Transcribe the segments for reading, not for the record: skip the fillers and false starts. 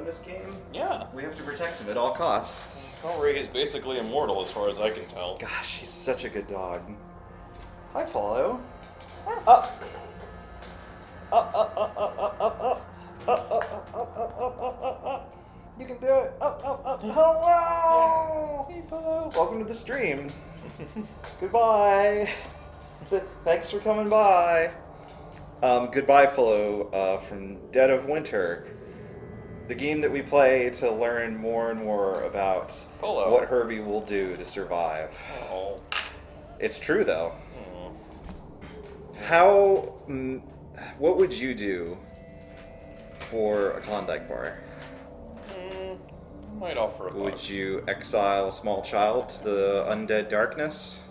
in this game. Yeah. We have to protect him at all costs. Ray is basically immortal as far as I can tell. Gosh, he's such a good dog. Hi, Paulo. Up. Up, up, up, up, up, up, up. Up, up, up, up, up, up, up, up, up. You can do it. Up, up, up. Hello! Hey, Paulo. Welcome to the stream. Goodbye. Thanks for coming by. Goodbye, Paulo, from Dead of Winter. The game that we play to learn more and more about Paulo. What Herbie will do to survive. Oh. It's true, though. Oh. What would you do for a Klondike bar? I might offer a Would buck. you exile a small child to the undead darkness?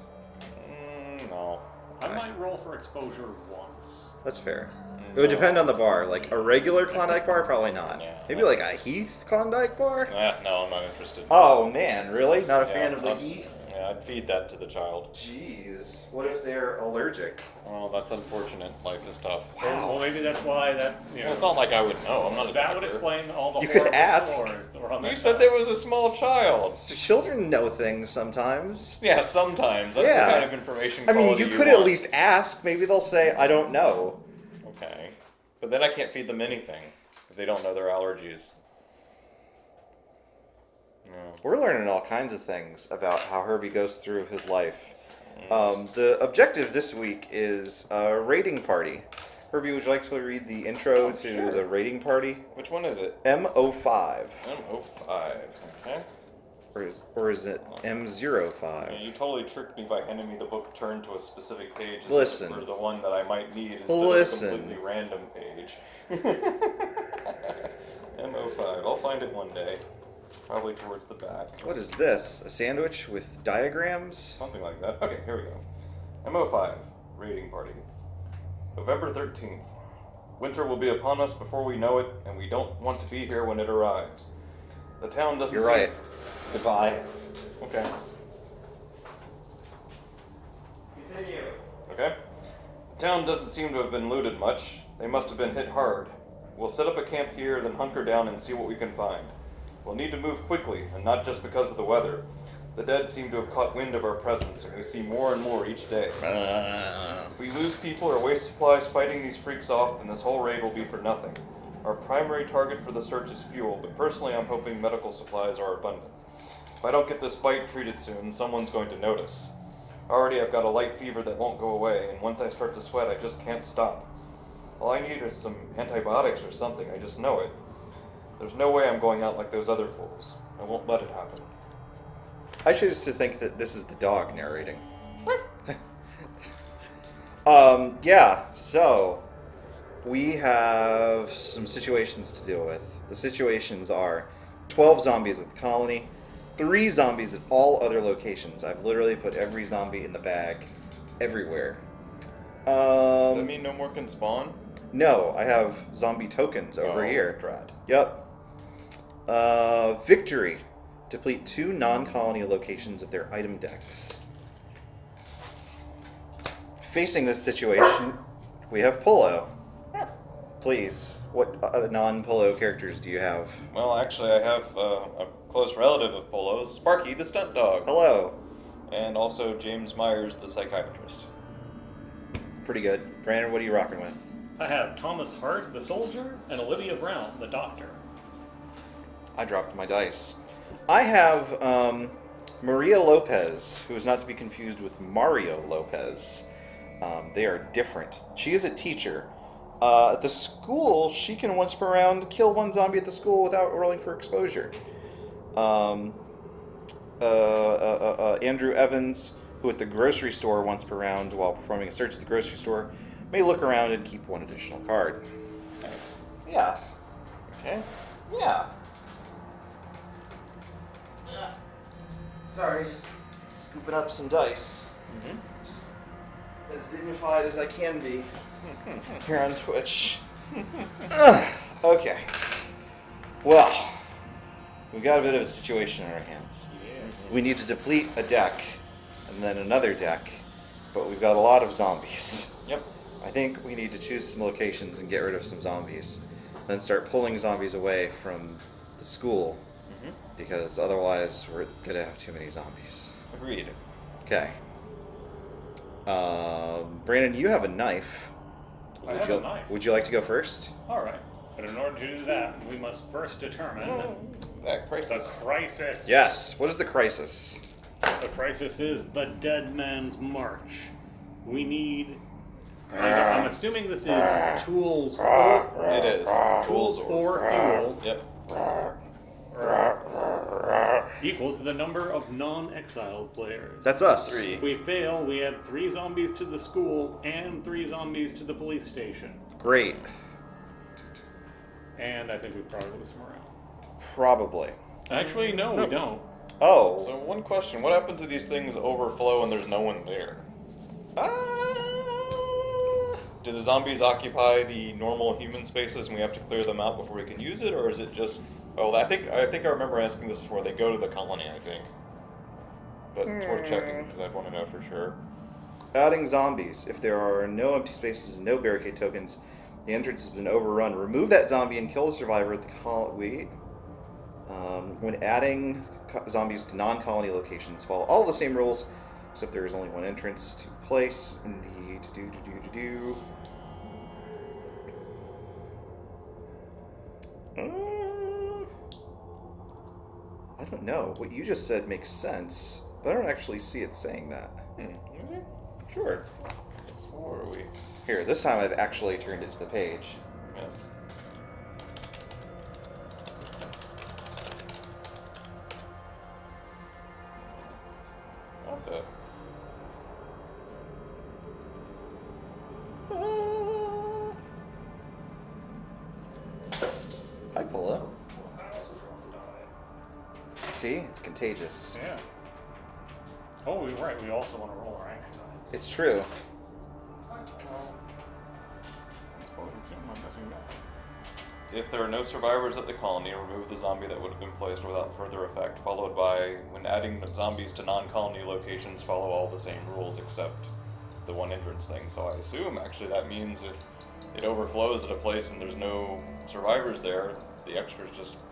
No. I might roll for exposure once. That's fair. It would depend on the bar. Like, a regular Klondike bar? Probably not. Yeah. Maybe like a Heath Klondike bar? No, I'm not interested. Oh, man, really? Not a fan of the I'd- Heath? Yeah, I'd feed that to the child. Jeez. What if they're allergic? Well, that's unfortunate. Life is tough. Well, maybe that's why that, Well, it's not like I would know. I'm not a that doctor. would explain all the You could horrible ask. stories that were on You that said side. there was a small child. Children know things sometimes. Yeah, sometimes. That's Yeah. the kind of information I mean, quality you could at want. least ask. Maybe they'll say, I don't know. Okay. But then I can't feed them anything if they don't know their allergies. No. We're learning all kinds of things about how Herbie goes through his life. The objective this week is a raiding party. Herbie, would you like to read the intro to sure. the raiding party? Which one is it? M05. M05. Okay. Or is it M05? Yeah, you totally tricked me by handing me the book turned to a specific page. As Listen. if it were the one that I might need instead Listen. of a completely random page. M05. I'll find it one day. Probably towards the back. What is this? A sandwich with diagrams? Something like that. Okay, here we go. MO5, raiding party. November 13th. Winter will be upon us before we know it, and we don't want to be here when it arrives. The town doesn't You're seem- right. Goodbye. Okay. Continue. Okay. The town doesn't seem to have been looted much. They must have been hit hard. We'll set up a camp here, then hunker down and see what we can find. We'll need to move quickly, and not just because of the weather. The dead seem to have caught wind of our presence, and we see more and more each day. If we lose people or waste supplies fighting these freaks off, then this whole raid will be for nothing. Our primary target for the search is fuel, but personally I'm hoping medical supplies are abundant. If I don't get this bite treated soon, someone's going to notice. Already I've got a light fever that won't go away, and once I start to sweat I just can't stop. All I need is some antibiotics or something, I just know it. There's no way I'm going out like those other fools. I won't let it happen. I choose to think that this is the dog narrating. Yeah, so we have some situations to deal with. The situations are 12 zombies at the colony, 3 zombies at all other locations. I've literally put every zombie in the bag everywhere. Does that mean no more can spawn? No, I have zombie tokens over here. Drat. Yep. Victory. Deplete 2 non-colony locations of their item decks. Facing this situation, we have Polo. Please, what non-Polo characters do you have? Well, actually, I have a close relative of Polo's, Sparky the stunt dog, Hello. and also James Myers the psychiatrist. Pretty good. Brandon, what are you rocking with? I have Thomas Hart, the soldier, and Olivia Brown, the doctor. I dropped my dice. I have Maria Lopez, who is not to be confused with Mario Lopez. They are different. She is a teacher. At the school, she can once per round kill 1 zombie at the school without rolling for exposure. Andrew Evans, who at the grocery store once per round while performing a search at the grocery store, may look around and keep 1 additional card. Nice. Yeah. Okay. Yeah. Sorry, just scooping up some dice. Just as dignified as I can be here on Twitch. Okay. Well, we've got a bit of a situation in our hands. Yeah. We need to deplete a deck and then another deck, but we've got a lot of zombies. Yep. I think we need to choose some locations and get rid of some zombies. Then start pulling zombies away from the school, Mm-hmm. because otherwise we're gonna have too many zombies. Agreed. Okay. Brandon, you have a knife. I have a knife. Would you like to go first? All right. But in order to do that, we must first determine That the crisis. crisis. Yes. What is the crisis? The crisis is the Dead Man's March. We need. I'm assuming this is tools or It is. tools or fuel Yep. equals the number of non-exiled players. That's us. 3. If we fail, we add 3 zombies to the school and 3 zombies to the police station. Great. And I think we probably lose morale. Probably. Actually, no, we don't. Oh. So one question: what happens if these things overflow and there's no one there? Do the zombies occupy the normal human spaces and we have to clear them out before we can use it, or is it just? Oh, I think I remember asking this before. They go to the colony, I think. But it's worth checking because I'd want to know for sure. Adding zombies. If there are no empty spaces and no barricade tokens, the entrance has been overrun. Remove that zombie and kill the survivor at the colony. When adding zombies to non-colony locations, follow all the same rules, except there is only one entrance to place in the to-do. I don't know. What you just said makes sense, but I don't actually see it saying that. Is it? Sure. Swore we. Here, this time I've actually turned it to the page. Yes. What the? Hi, Polo. See, it's contagious. Yeah. Oh, you're right. We also want to roll our action dice. It's true. If there are no survivors at the colony, remove the zombie that would have been placed without further effect, followed by, when adding the zombies to non-colony locations, follow all the same rules except the one entrance thing. So I assume, actually, that means if it overflows at a place and there's no survivors there, the extras just...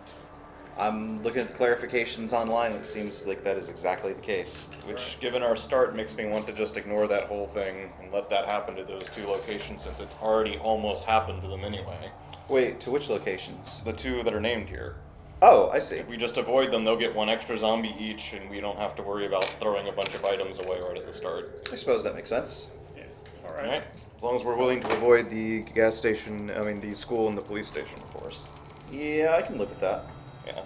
I'm looking at the clarifications online. It seems like that is exactly the case. Which, given our start, makes me want to just ignore that whole thing and let that happen to those 2 locations since it's already almost happened to them anyway. Wait, to which locations? The 2 that are named here. Oh, I see. If we just avoid them, they'll get 1 extra zombie each, and we don't have to worry about throwing a bunch of items away right at the start. I suppose that makes sense. Yeah. All right. Alright? As long as we're willing to avoid the gas station, the school and the police station, of course. Yeah, I can live with that. Yeah.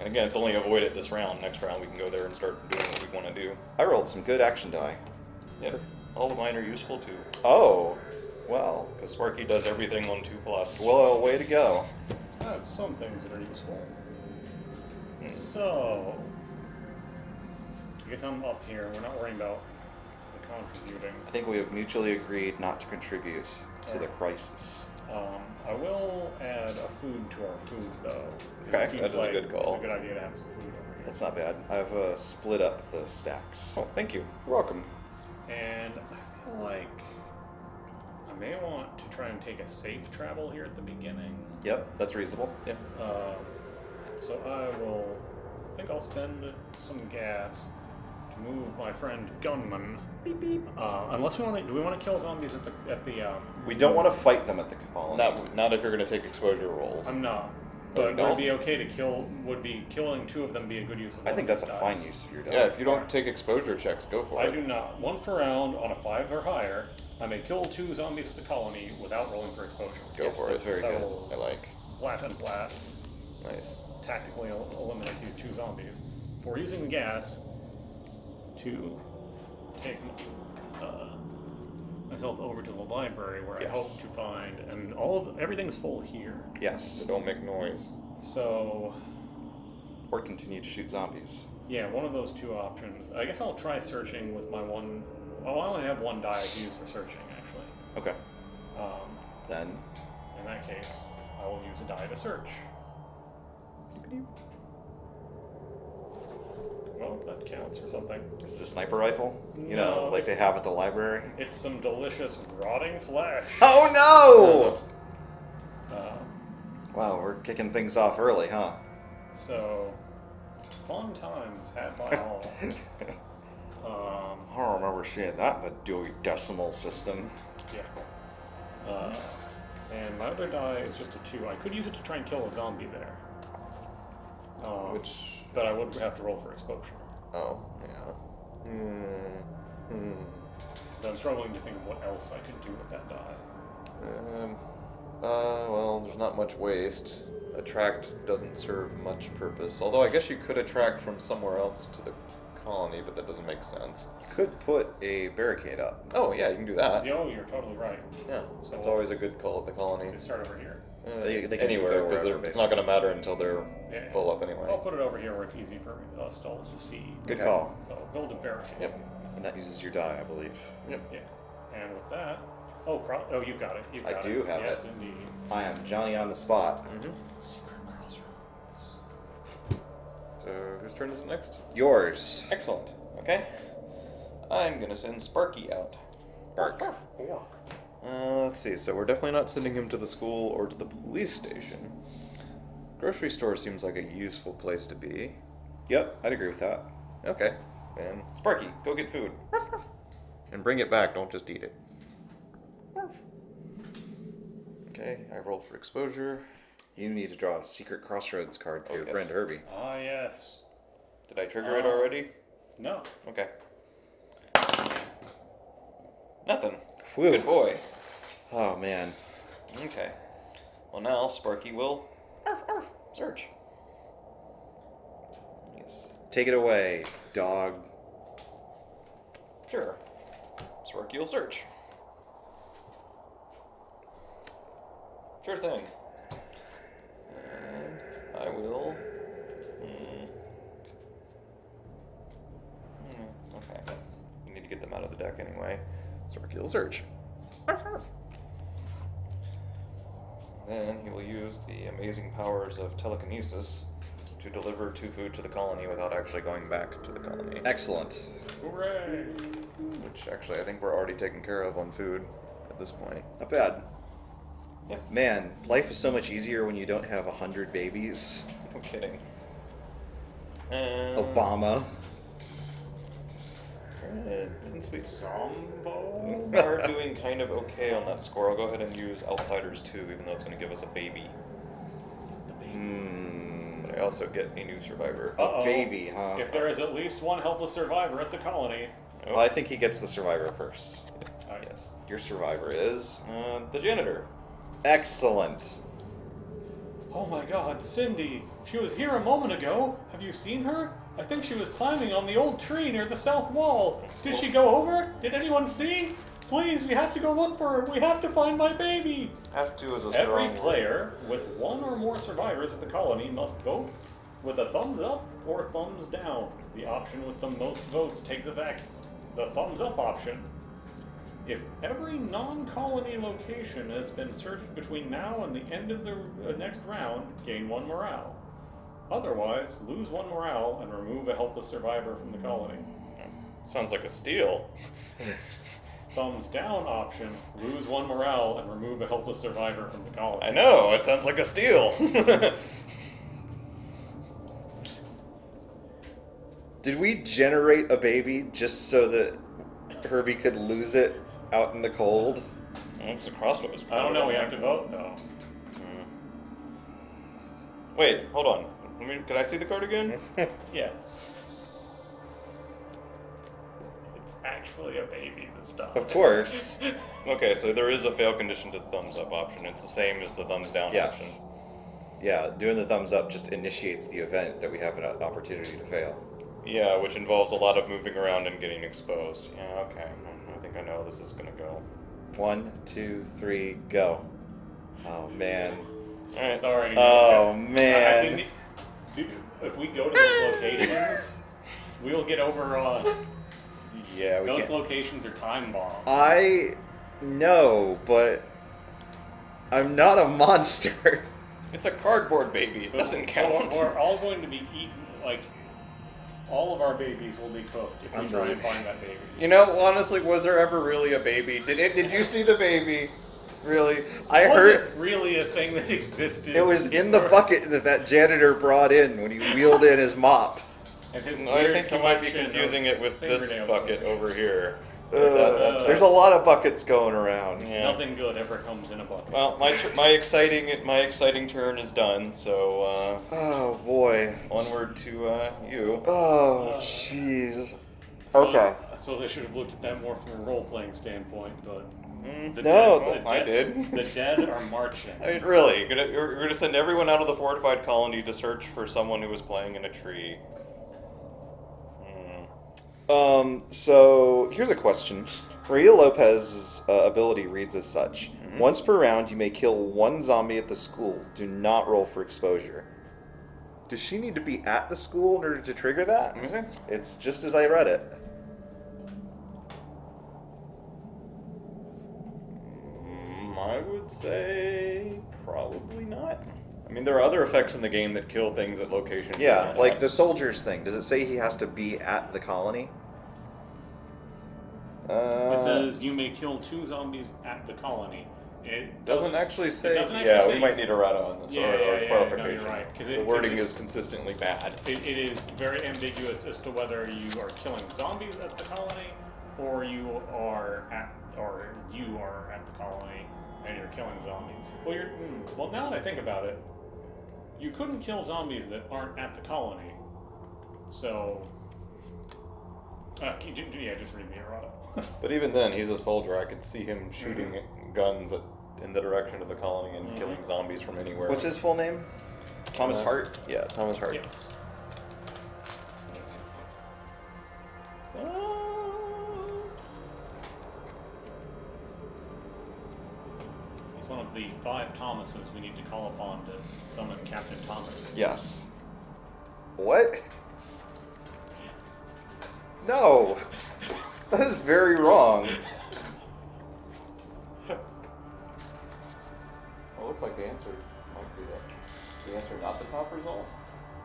And again, it's only avoid it this round. Next round, we can go there and start doing what we want to do. I rolled some good action die. Yeah. All of mine are useful, too. Oh, well. Because Sparky does everything on 2+. Well, way to go. I have some things that are useful. So, I guess I'm up here. We're not worrying about the contributing. I think we have mutually agreed not to contribute to the crisis. I will add a food to our food, though. Okay, it seems that is a like good call. It's a good idea to have some food over here. That's not bad. I've split up the stacks. Oh, thank you. You're welcome. And I feel like I may want to try and take a safe travel here at the beginning. Yep, that's reasonable. Yeah. So I think I'll spend some gas to move my friend Gunman. Beep beep. Unless do we want to kill zombies at the We don't want to fight them at the colony. Not if you're going to take exposure rolls. I'm not. Oh, But no? would it be okay to kill? Would be killing 2 of them be a good use of? I think that's a dice? fine use of your die. Yeah, if you don't take exposure checks, go for it. I do not. Once per round, on a 5 or higher, I may kill 2 zombies at the colony without rolling for exposure. Go Yes, for that's it. very So I good. will I like. Blat and blat, Nice. tactically eliminate these 2 zombies. For using the gas to take myself over to the library where I hope Yes. to find, and everything's full here. Yes. So don't make noise. So Or continue to shoot zombies. yeah, one of those 2 options. I guess I'll try searching with my one. Well, I only have 1 die I can use for searching actually. Okay. Then. In that case, I will use a die to search. Well, that counts or something. Is it a sniper rifle? You No, know, like it's- they have at the library? It's some delicious rotting flesh. Oh no! Um, Wow, we're kicking things off early, huh? So, fun times had by all. I don't remember seeing that in the Dewey Decimal System. Yeah. And my other die is just a 2. I could use it to try and kill a zombie there. But I would have to roll for exposure. Oh, yeah. But I'm struggling to think of what else I could do with that die. Well, there's not much waste. Attract doesn't serve much purpose. Although I guess you could attract from somewhere else to the colony, but that doesn't make sense. You could put a barricade up. Oh, yeah, you can do that. Oh, you're totally right. Yeah, So it's always a good call at the colony. Let's start over here. They can Anywhere, go because wherever, it's not going to matter until they're Yeah. full up anyway. I'll put it over here where it's easy for us all to see. Good call. So build a barricade. Yep. And that uses your die, I believe. Yep. Yeah. And with that, you've got it. You've I got do it. have yes, it. indeed. I am Johnny on the spot. Secret crossroads. So, whose turn is it next? Yours. Excellent. Okay. I'm going to send Sparky out. Bark. Let's see. So we're definitely not sending him to the school or to the police station. Grocery store seems like a useful place to be. Yep, I'd agree with that. Okay. And Sparky, go get food. And bring it back, don't just eat it. Okay, I rolled for exposure. You need to draw a secret crossroads card for your yes. friend Herbie. Ah, yes. Did I trigger it already? No. Okay. Nothing. Whew. Good boy. Oh, man. Okay. Well, now Sparky will search. Yes. Take it away, dog. Sure. Sparky will search. Sure thing. And I will. Okay. You need to get them out of the deck anyway. Sparky will search. Then he will use the amazing powers of telekinesis to deliver food to the colony without actually going back to the colony. Excellent. Hooray! Which actually I think we're already taken care of on food at this point. Not bad. Yeah. Man, life is so much easier when you don't have 100 babies. No kidding. And Obama. since we Zombo? are doing kind of okay on that score, I'll go ahead and use Outsiders 2, even though it's going to give us a baby. But I also get a new survivor. Uh-oh. Baby, huh? If there is at least one helpless survivor at the colony. Oh, Well, I think he gets the survivor first. yes. Your survivor is... The janitor. Excellent. Oh my god, Cindy! She was here a moment ago. Have you seen her? I think she was climbing on the old tree near the south wall. Did she go over? Did anyone see? Please, we have to go look for her. We have to find my baby. Have to is a Every strong player with one or more survivors at the colony must vote with a thumbs up or thumbs down. The option with the most votes takes effect. The thumbs up option. If every non-colony location has been searched between now and the end of the next round, gain 1 morale. Otherwise, lose 1 morale and remove a helpless survivor from the colony. Sounds like a steal. Thumbs down option, lose 1 morale and remove a helpless survivor from the colony. I know, it sounds like a steal. Did we generate a baby just so that Herbie could lose it out in the cold? It's a crossroads. I don't know, we have to vote though. Wait, hold on. Can I see the card again? Yes. It's actually a baby this time. Of course. Okay, so there is a fail condition to the thumbs up option. It's the same as the thumbs down Yes. option. Yeah, doing the thumbs up just initiates the event that we have an opportunity to fail. Yeah, which involves a lot of moving around and getting exposed. Yeah, okay. I think I know how this is gonna go. 1, 2, 3, go. Oh, man. Alright. Sorry. Oh, I man. didn't. Dude, if we go to those locations, we'll get overrun. Yeah, we Those can't. locations are time bombs. I know, but I'm not a monster. It's a cardboard baby. It doesn't count. We're all going to be eaten. Like, all of our babies will be cooked if we try and find that baby. You know, honestly, was there ever really a baby? Did you see the baby? Really? I Was heard it really a thing that existed? it was in the bucket that janitor brought in when he wheeled in his mop. And his No, I weird think you might be collection of confusing it with this fingernail bucket clippers. over here. There's a lot of buckets going around. Yeah. Nothing good ever comes in a bucket. Well, my exciting turn is done. So Oh boy. onward to you. Oh jeez. Okay. I suppose I should have looked at that more from a role-playing standpoint, but the No, I did. The dead are marching. I mean, really, you're gonna send everyone out of the fortified colony to search for someone who was playing in a tree. So here's a question. Maria Lopez's ability reads as such. Once per round, you may kill one zombie at the school. Do not roll for exposure. Does she need to be at the school in order to trigger that? Let me see. It's just as I read it. I would say probably not. I mean, there are other effects in the game that kill things at locations. Yeah, like the soldiers thing. Does it say he has to be at the colony? It says you may kill 2 zombies at the colony. It doesn't actually say. It doesn't actually say. We might need a errata on this or clarification. No, you're right. The wording is consistently bad. It is very ambiguous as to whether you are killing zombies at the colony, or you are at the colony and you're killing zombies. Well, now that I think about it, you couldn't kill zombies that aren't at the colony. So, just read the errata. But even then, he's a soldier. I could see him shooting guns in the direction of the colony and killing zombies from anywhere. What's his full name? Thomas Hart? Yeah, Thomas Hart. Yes. He's one of the 5 Thomases we need to call upon to summon Captain Thomas. Yes. What? No. That is very wrong. Well, it looks like the answer might be the answer, not the top result.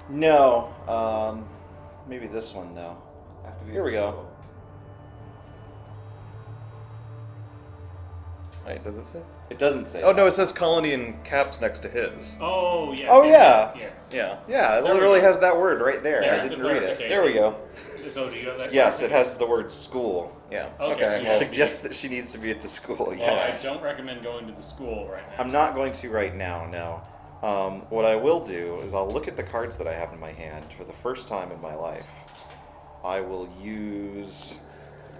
No. Maybe this one though. Here we go. Wait, does it say? It doesn't say. Oh no, it says colony in caps next to his. Oh, yes. Oh, yes, yeah. Yes. Yeah. Yeah, it There we literally go. has that word right there. I There's the didn't read it. clarification. There we go. So do you have that? Yes, it has the word school. Yeah. Okay, so Okay. you- Suggests that she needs to be at the school. Well, Yes. I don't recommend going to the school right now. I'm not going to right now, no. What I will do is I'll look at the cards that I have in my hand for the first time in my life. I will use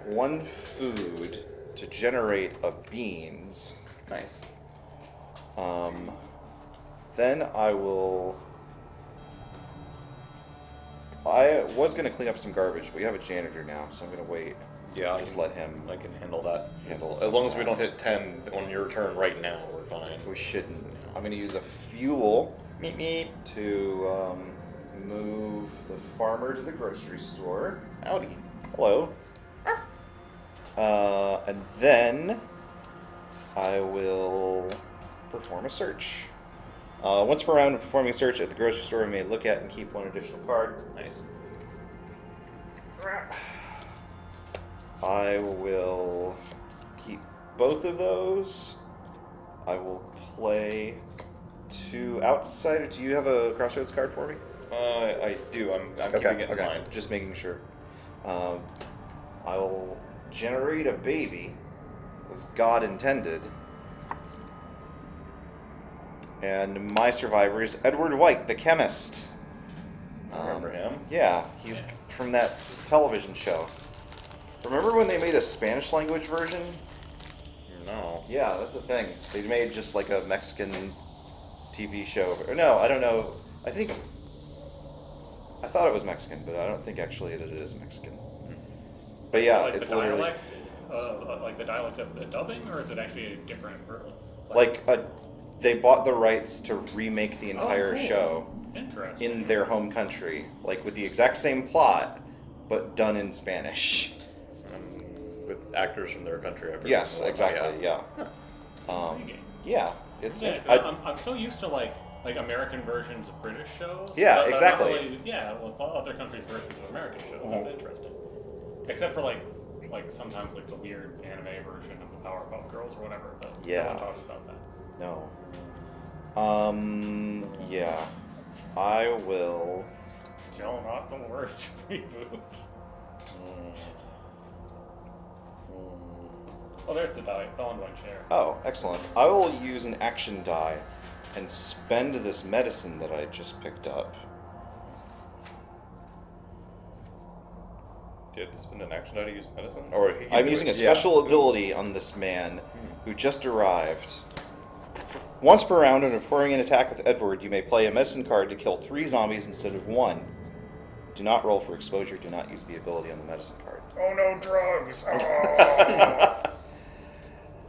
1 food to generate a beans. Nice. Then I was going to clean up some garbage, but we have a janitor now, so I'm going to wait. Yeah, Just let him. I can handle that. Handle As long as we some don't hit 10 on your turn right now, we're fine. We shouldn't. I'm going to use a fuel Meep meep. to move the farmer to the grocery store. Howdy. Hello. And then I will perform a search. Once per round of performing a search at the grocery store, I may look at and keep 1 additional card. Nice. I will keep both of those. I will play 2 outsider. Do you have a crossroads card for me? I do. I'm keeping it in mind. Just making sure. I will generate a baby, as God intended. And my survivor is Edward White, the chemist. I remember him. Yeah, he's from that television show. Remember when they made a Spanish language version? No. Yeah, that's the thing. They made just like a Mexican TV show. Or no, I don't know. I thought it was Mexican, but I don't think actually it is Mexican. But yeah, like it's the literally dialect, like the dialect of the dubbing, or is it actually a different? they bought the rights to remake the entire cool. show Interesting. in their home country, like with the exact same plot, but done in Spanish. With actors from their country. I presume. Yes, Oh, exactly. Yeah. Intriguing. Yeah. It's. Yeah, 'cause I'm so used to like American versions of British shows. Yeah, that I don't exactly. really- yeah, well, other countries' versions of American shows. That's interesting. Except for like like sometimes like the weird anime version of the Powerpuff Girls or whatever, but Yeah. no one talks about that. No. Yeah. I will... Still not the worst reboot. Oh, there's the die. It fell in one chair. Oh, excellent. I will use an action die and spend this medicine that I just picked up. Do you have to spend an action die to use medicine? Or he can I'm do using it. a special ability on this man who just arrived. Once per round, when pouring an attack with Edward, you may play a medicine card to kill 3 zombies instead of 1. Do not roll for exposure. Do not use the ability on the medicine card. Oh no, drugs! Oh.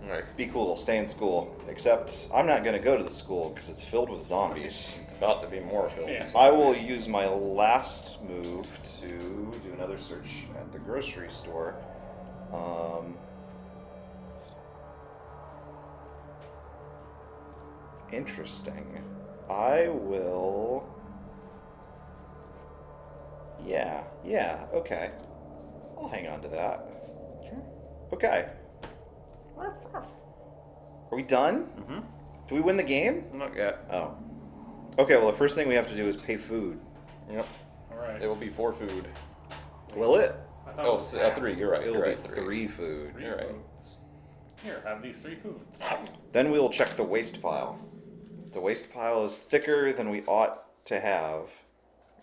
Nice. Be cool. Stay in school. Except, I'm not going to go to the school because it's filled with zombies. It's about to be more filled. Yeah. I will use my last move to do another search at the grocery store. Interesting. I will... Yeah, okay. I'll hang on to that. Okay. Are we done? Mm-hmm. Do we win the game? Not yet. Oh. Okay, well, the first thing we have to do is pay food. Yep. Alright. It will be 4 food. Will it? I thought it Oh, was 3. You're right. It'll You're be right. 3 food. 3 You're right. foods. Here, have these 3 foods. Then we will check the waste pile. The waste pile is thicker than we ought to have.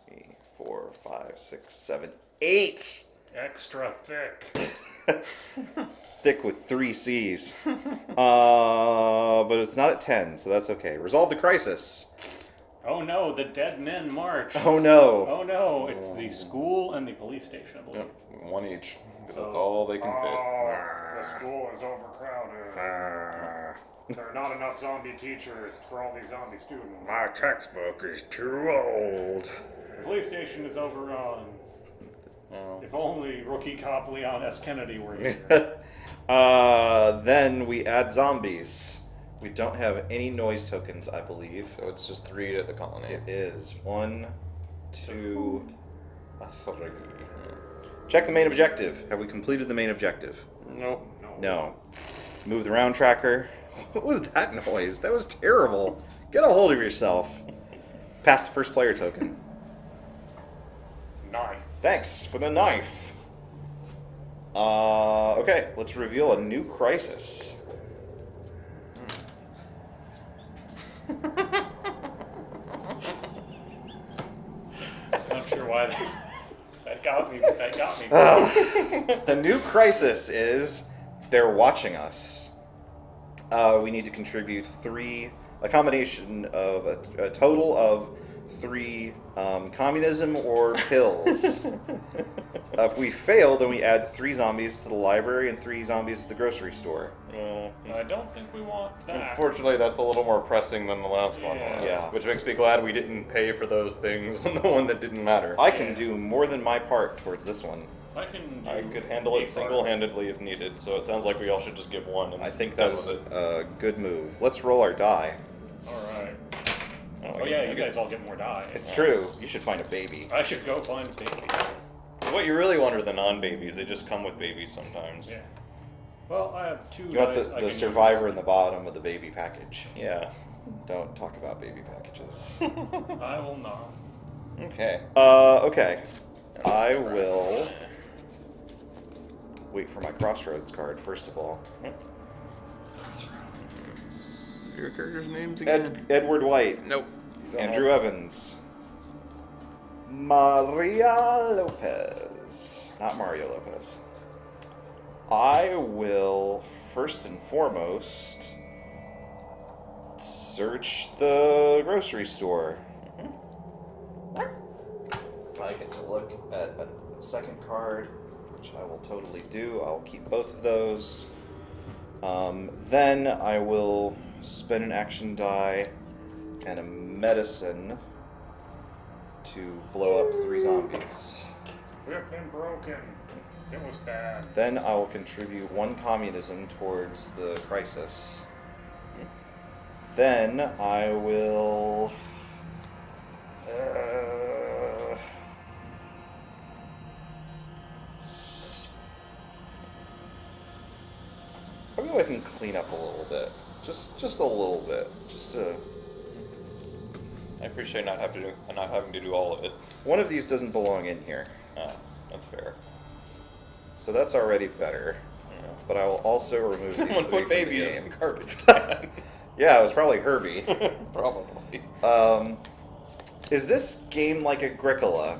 3, 4, 5, 6, 7, 8! Extra thick. Thick with 3 C's. But it's not at 10, so that's okay. Resolve the crisis. Oh no, the dead men march. Oh no. Oh no, it's the school and the police station, I believe. Yep. 1 each. 'Cause So- that's all they can fit. Oh, the school is overcrowded. There are not enough zombie teachers for all these zombie students. My textbook is too old. The police station is overrun. Oh. If only rookie cop Leon S. Kennedy were here. Then we add zombies. We don't have any noise tokens, I believe. So it's just 3 at the colony. It is 1, 2, 3. Check the main objective. Have we completed the main objective? Nope. No. Move the round tracker. What was that noise? That was terrible. Get a hold of yourself. Pass the first player token. Knife. Thanks for the knife. Okay, let's reveal a new crisis. Not sure why that got me. That got me. The new crisis is they're watching us. We need to contribute a combination of a total of 3 communism or pills. If we fail, then we add 3 zombies to the library and 3 zombies to the grocery store. Well, I don't think we want that. unfortunately, that's a little more pressing than the last one was. Yeah. Which makes me glad we didn't pay for those things on the one that didn't matter. I can do more than my part towards this one. I can. I could handle it single-handedly if needed, so it sounds like we all should just give 1. And I think that that's was it. a good move. Let's roll our die. All right. I Oh yeah, you guys all get more die. It's true. You should find a baby. I should go find a baby. What you really want are the non-babies. They just come with babies sometimes. Yeah. Well, I have 2. You want dice I the can survivor use. in the bottom of the baby package. Yeah. Don't talk about baby packages. I will not. Okay. Okay. I will wait for my crossroads card first of all. Your character's names again? Edward White. Nope. Andrew Evans. Maria Lopez. Not Mario Lopez. I will first and foremost search the grocery store. I get to look at a second card, which I will totally do. I'll keep both of those. Then I will spend an action die and a medicine to blow up 3 zombies. We've been broken. It was bad. Then I will contribute 1 communism towards the crisis. Then I will... I can clean up a little bit. Just a little bit. Just to... I appreciate not having to do all of it. One of these doesn't belong in here. That's fair. So that's already better. Yeah. But I will also remove Someone these three put from the babies game. in the garbage can. Yeah, it was probably Herbie. Probably. Is this game like Agricola?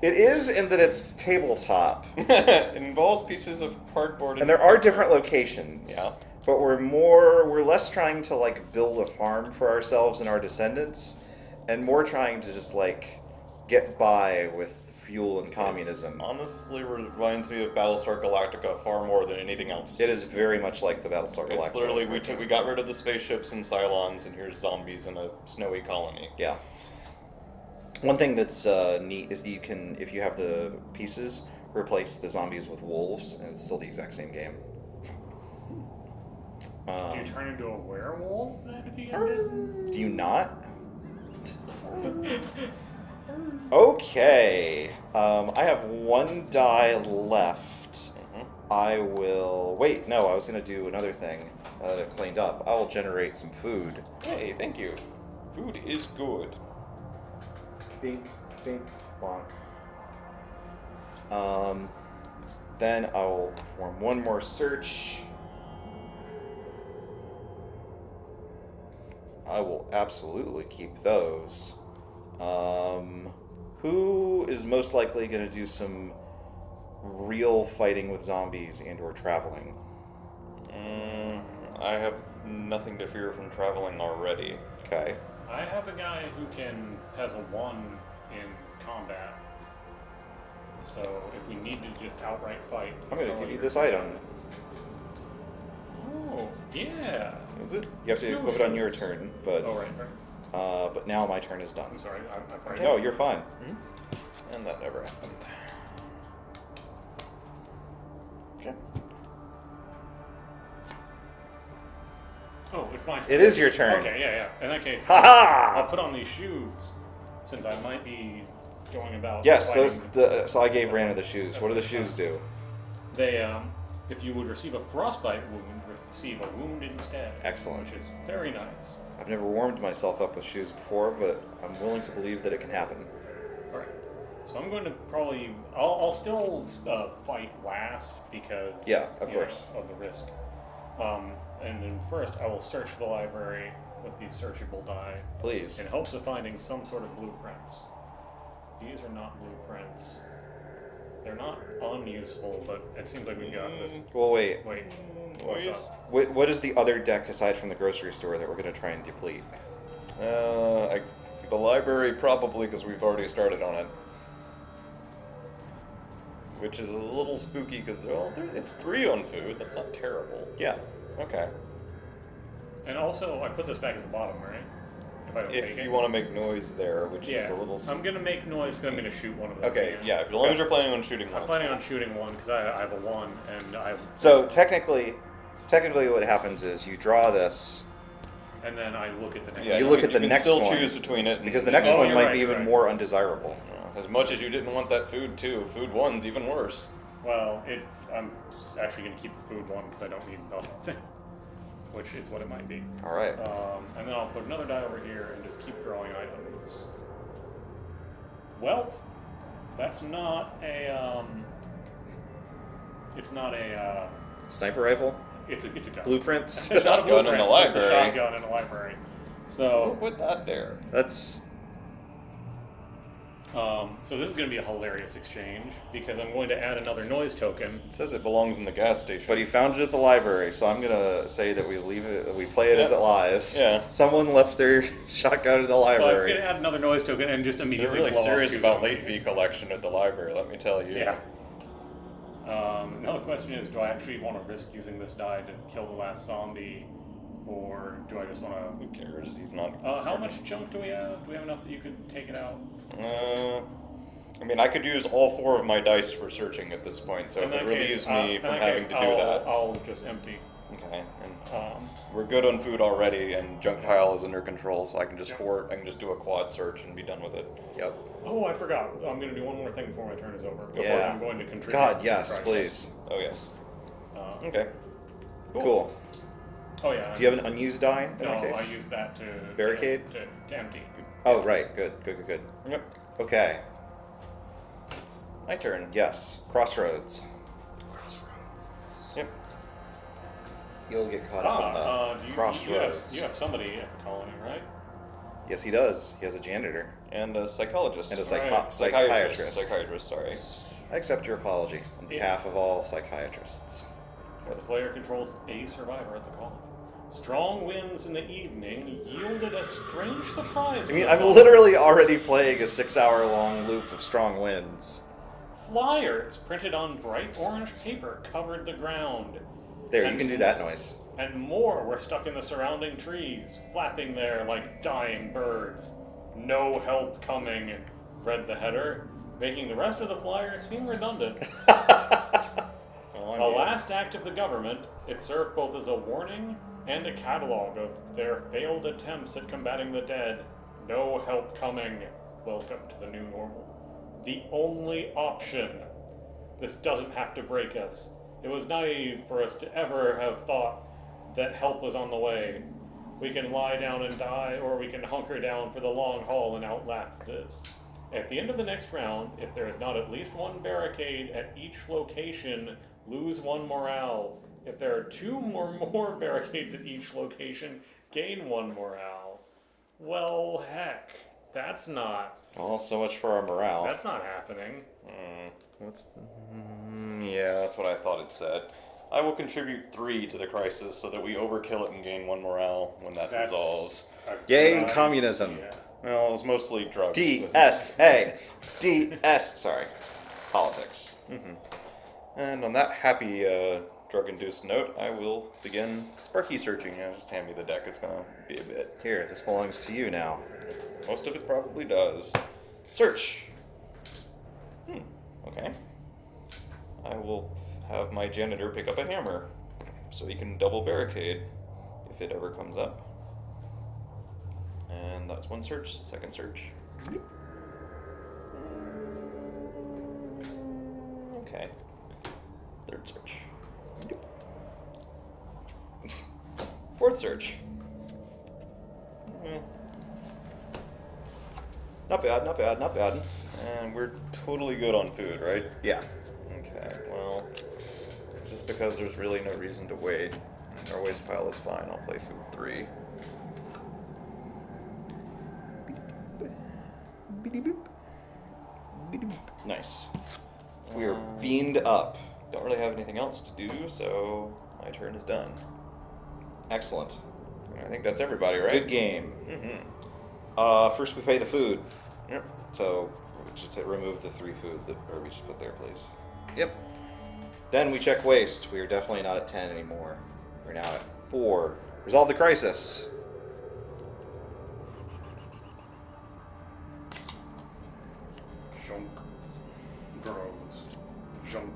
It is in that it's tabletop. It involves pieces of cardboard. And there are different locations. Yeah. But we're less trying to like build a farm for ourselves and our descendants, and more trying to just like get by with fuel and communism. Honestly, reminds me of Battlestar Galactica far more than anything else. It is very much like the Battlestar Galactica. It's literally we got rid of the spaceships and Cylons, and here's zombies in a snowy colony. Yeah. One thing that's neat is that you can, if you have the pieces, replace the zombies with wolves, and it's still the exact same game. Do you turn into a werewolf then if you get bitten? Do you not? Okay. I have one die left. Mm-hmm. I will... Wait, no, I was going to do another thing that I've cleaned up. I will generate some food. Hey, thank you. Food is good. Bink, bink, bonk. Then I'll perform one more search. I will absolutely keep those. Who is most likely going to do some real fighting with zombies and or traveling? I have nothing to fear from traveling already. Okay. I have a guy who has a 1 in combat. So if we need to just outright fight, I'm going to give you this item. Oh, yeah. Is it? You have to equip it on your turn, but Oh, right. but now my turn is done. I'm sorry. I'm right. No, you're fine. And that never happened. Okay. Oh, it's my turn. It is your turn. Okay, yeah. In that case, Ha-ha! I'll put on these shoes, since I might be going about Yes, fighting. so I gave Rana the shoes. What do the shoes do? They, if you would receive a frostbite wound, receive a wound instead. Excellent. Which is very nice. I've never warmed myself up with shoes before, but I'm willing to believe that it can happen. Alright. So I'm going to probably... I'll still fight last because... Yeah, of course. Of the risk. And then first, I will search the library with these searchable die. Please. In hopes of finding some sort of blueprints. These are not blueprints. They're not unuseful, but it seems like we got this... Well, wait. Wait. What's up? What is the other deck aside from the grocery store that we're going to try and deplete? The library probably, because we've already started on it. Which is a little spooky because it's 3 on food. That's not terrible. Yeah. Okay. And also, I put this back at the bottom, right? If I don't If take it. you want to make noise there, which Yeah, is a little... I'm going to make noise because I'm going to shoot one of them. Okay, yeah, as long as you're planning on shooting one. I'm planning on shooting one because I have a 1 and I have... So technically what happens is you draw this, And then I look at the next Yeah, you look at the can next still one, choose between it. because the next Oh, one you're might right, be even right. more undesirable. As much as you didn't want that food, too. Food 1's even worse. Well, I'm actually going to keep the food 1 because I don't need the other thing. Which is what it might be. All right. And then I'll put another die over here and just keep drawing items. Well, that's not a, it's not a, Sniper rifle? it's a gun. Blueprints? It's not a Shotgun in blueprint, the it's a library. shotgun in the library. We'll So, put that there. That's... so this is going to be a hilarious exchange because I'm going to add another noise token. It says it belongs in the gas station. But he found it at the library, so I'm gonna say that we play it as it lies. Yeah. Someone left their shotgun in the So I'm library. going to add another noise token and just They're immediately really blow up serious 2 about late zombies. fee collection at the library, let me tell you. Yeah. Another question is, do I actually want to risk using this die to kill the last zombie, or do I just want Who cares? He's not... to... how much junk do we have? Do we have enough that you could take it out? I mean, I could use all 4 of my dice for searching at this point, so In it would that relieve case, me in from that having case, to do that. I'll just empty. Okay. And we're good on food already, and junk pile is under control, so I can just do a quad search and be done with it. Yep. Oh, I forgot. I'm going to do one more thing before my turn is over. Yeah. I'm going to contribute. God, to yes, the please. Oh yes. Okay. Cool. Oh yeah. Do you have an unused die in that No, case? I used that to Barricade? to empty. Oh, right. Good. Yep. Okay. My turn. Yes. Crossroads. Yep. You'll get caught up in the crossroads. You have somebody at the colony, right? Yes, he does. He has a janitor. And a psychologist. And a Right. psychiatrist. Psychiatrist, sorry. I accept your apology on behalf of all psychiatrists. The player controls a survivor at the colony. Strong winds in the evening yielded a strange surprise. I mean, I'm literally already playing a 6-hour-long loop of strong winds. Flyers printed on bright orange paper covered the ground. There, And you can do that noise. And more were stuck in the surrounding trees, flapping there like dying birds. No help coming, read the header, making the rest of the flyers seem redundant. A last act of the government, it served both as a warning and a catalog of their failed attempts at combating the dead. No help coming. Welcome to the new normal. The only option. This doesn't have to break us. It was naive for us to ever have thought that help was on the way. We can lie down and die, or we can hunker down for the long haul and outlast this. At the end of the next round, if there is not at least one barricade at each location, lose 1 morale. If there are 2 or more barricades at each location, gain 1 morale. Well, heck, that's not... Well, so much for our morale. That's not happening. Yeah, that's what I thought it said. I will contribute 3 to the crisis so that we overkill it and gain 1 morale when that resolves. Yay, communism. Yeah. Well, it was mostly drugs. DSA. DS. Sorry. Politics. And on that happy drug-induced note, I will begin Sparky searching. Just hand me the deck. It's gonna be a bit. Here, this belongs to you now. Most of it probably does. Search. Okay. I will have my janitor pick up a hammer so he can double barricade if it ever comes up. And that's 1 search. Second search. Okay. Third search. 4th search. Not bad. And we're totally good on food, right? Yeah. Okay, well, just because there's really no reason to wait, our waste pile is fine, I'll play food 3. Nice. We are beamed up. Don't really have anything else to do, so my turn is done. Excellent. I think that's everybody, right? Good game. First we pay the food. Yep. So just remove the 3 food that we just put there, please. Yep. Then we check waste. We are definitely not at 10 anymore. We're now at 4. Resolve the crisis. Junk, drugs, junk,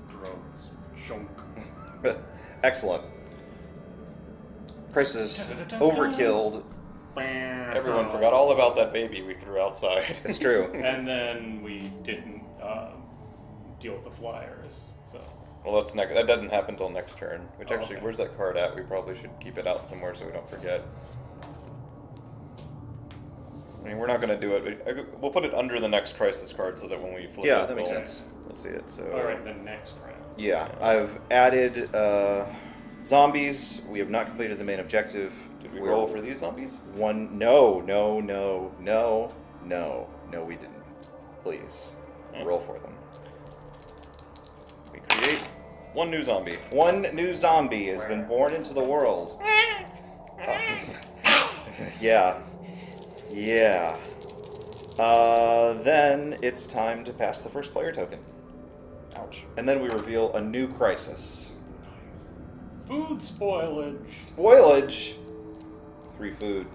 drugs, junk. Excellent. Crisis overkilled. Everyone forgot all about that baby we threw outside. It's true. And then we didn't deal with the flyers, so... Well, that doesn't happen until next turn. Which actually, okay. where's that card at? We probably should keep it out somewhere so we don't forget. I mean, we're not going to do it. We'll put it under the next crisis card so that when we flip it, That makes sense. We'll see it. So. Alright, the next round. Yeah, I've added zombies. We have not completed the main objective. Did we roll for these zombies? No, we didn't. Please, roll for them. We create 1 new zombie. 1 new zombie has been born into the world. Yeah. Then it's time to pass the first player token. Ouch. And then we reveal a new crisis. Food spoilage. Spoilage. 3 food.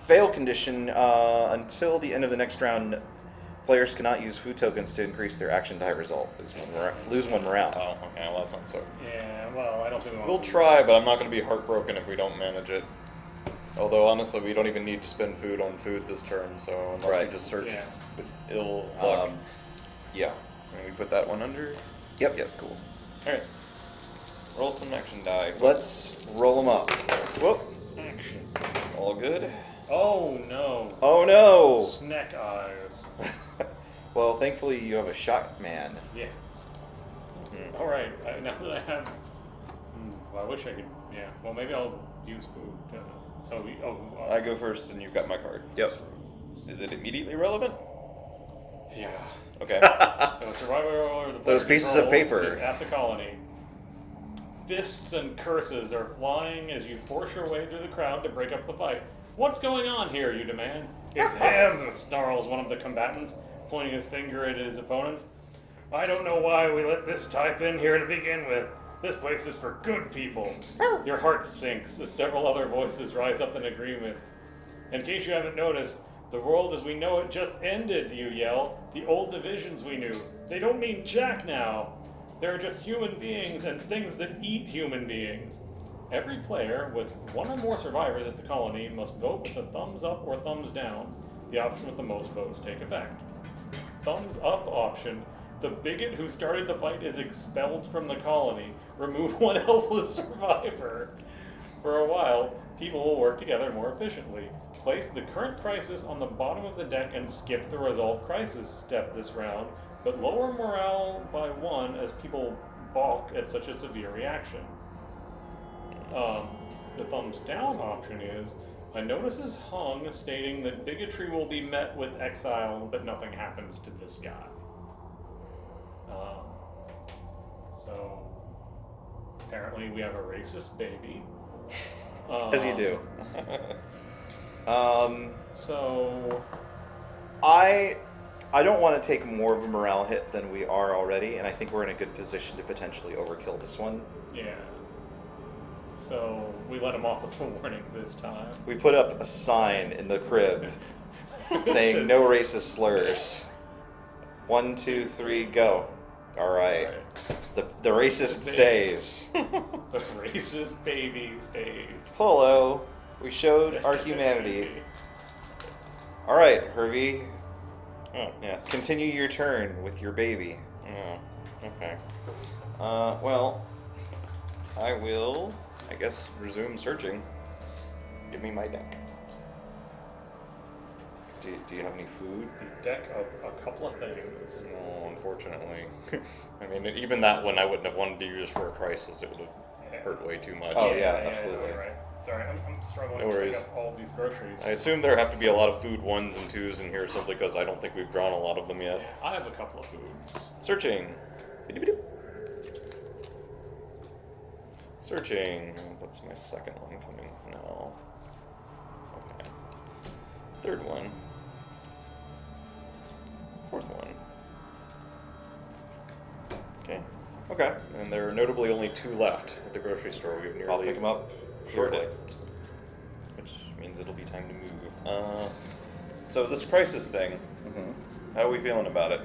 Fail condition until the end of the next round. Players cannot use food tokens to increase their action die result. Lose one morale. Oh, okay, well, that's not so. Yeah, well, I don't think we want We'll to. try, but I'm not going to be heartbroken if we don't manage it. Although, honestly, we don't even need to spend food on food this turn, so unless Right. we just search Yeah. with ill luck. Yeah. And we put that one under? Yep. Yes, cool. Alright. Roll some action die. Let's roll them up. Whoop. Action. All good? Oh no. Oh no! Snack eyes. Well, thankfully you have a shot man. Yeah. Alright, now that I have. Well, I wish I could. Yeah, well, maybe I'll use food. So we. I go first, and you've got my card. Yep. Is it immediately relevant? Yeah. Okay. The survivor or the player Those pieces of controls paper. is at the colony. Fists and curses are flying as you force your way through the crowd to break up the fight. What's going on here, you demand? It's him, snarls one of the combatants, pointing his finger at his opponents. I don't know why we let this type in here to begin with. This place is for good people. Your heart sinks as several other voices rise up in agreement. In case you haven't noticed, the world as we know it just ended, you yell. The old divisions we knew. They don't mean jack now. They're just human beings and things that eat human beings. Every player with one or more survivors at the colony must vote with a thumbs up or thumbs down. The option with the most votes take effect. Thumbs up option. The bigot who started the fight is expelled from the colony. Remove one helpless survivor. For a while, people will work together more efficiently. Place the current crisis on the bottom of the deck and skip the resolve crisis step this round, but lower morale by 1 as people balk at such a severe reaction. The thumbs down option is, a notice is hung stating that bigotry will be met with exile, but nothing happens to this guy. So, apparently we have a racist baby. As you do. So, I don't want to take more of a morale hit than we are already, and I think we're in a good position to potentially overkill this one. yeah. So, we let him off with a warning this time. We put up a sign in the crib saying no racist slurs. 1, 2, 3, go. All right. The racist stays. The racist baby stays. Hello. We showed our humanity. All right, Hervey. Oh, yes. Continue your turn with your baby. Oh, okay. Well, I will, I guess, resume searching. Give me my deck. Do you have any food? The deck of a couple of things. No, unfortunately. I mean, even that one I wouldn't have wanted to use for a crisis. It would have hurt way too much. Oh, yeah, absolutely. Right. Sorry, I'm struggling No to worries. pick up all these groceries. I assume there have to be a lot of food 1s and 2s in here simply because I don't think we've drawn a lot of them yet. Yeah, I have a couple of foods. Searching. Bidoo-bidoo. Searching. That's my second one coming. No. Okay. Third one. Fourth one. Okay. Okay. And there are notably only 2 left at the grocery store. We've nearly I'll pick them up shortly. shortly. Which means it'll be time to move. So this crisis thing, Mm-hmm. how are we feeling about it?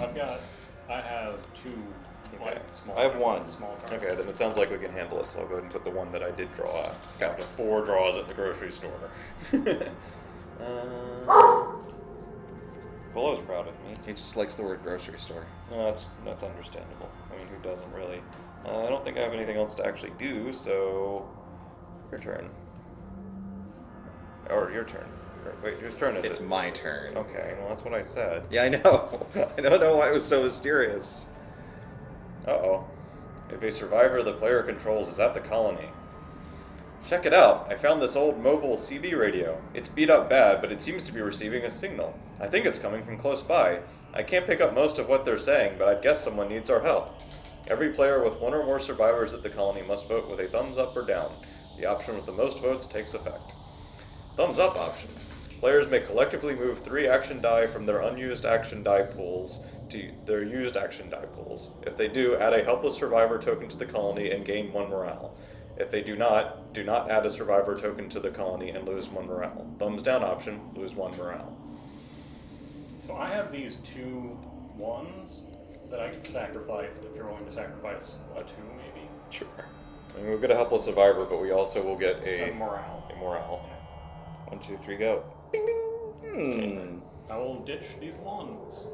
I have 2 Okay. like small. I have 1. Small cards. Okay, then it sounds like we can handle it, so I'll go ahead and put the one that I did draw. Count to 4 draws at the grocery store. Willow's proud of me. He just likes the word grocery store. No, that's understandable. I mean, who doesn't really? I don't think I have anything else to actually do, so your turn. Or your turn. Wait, whose turn is it? It's my turn. Okay, well that's what I said. Yeah, I know. I don't know why it was so mysterious. Uh-oh. If a survivor the player controls is at the colony. Check it out. I found this old mobile CB radio. It's beat up bad, but it seems to be receiving a signal. I think it's coming from close by. I can't pick up most of what they're saying, but I'd guess someone needs our help. Every player with 1 or more survivors at the colony must vote with a thumbs up or down. The option with the most votes takes effect. Thumbs up option. Players may collectively move 3 action die from their unused action die pools to their used action die pools. If they do, add a helpless survivor token to the colony and gain 1 morale. If they do not add a survivor token to the colony and lose 1 morale. Thumbs down option, lose 1 morale. So I have these 2 1s that I could sacrifice if you're willing to sacrifice a 2, maybe. Sure. I mean, we'll get a helpless survivor, but we also will get A morale. A morale. Yeah. 1, 2, 3, go. Bing, bing. I will ditch these 1s.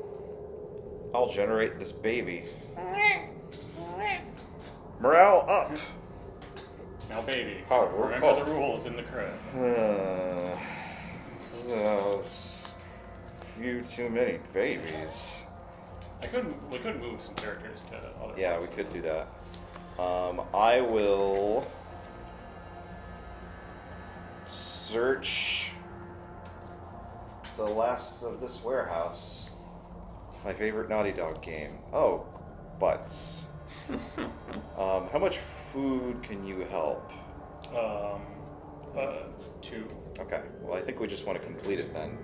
I'll generate this baby. Morale up. Now, baby, Power remember up. the rules in the crib. So, few too many babies. We could move some characters to other Yeah, we parts could of do that. I will search the last of this warehouse. My favorite Naughty Dog game. Oh, butts. How much food can you help? 2. Okay, well I think we just want to complete it then,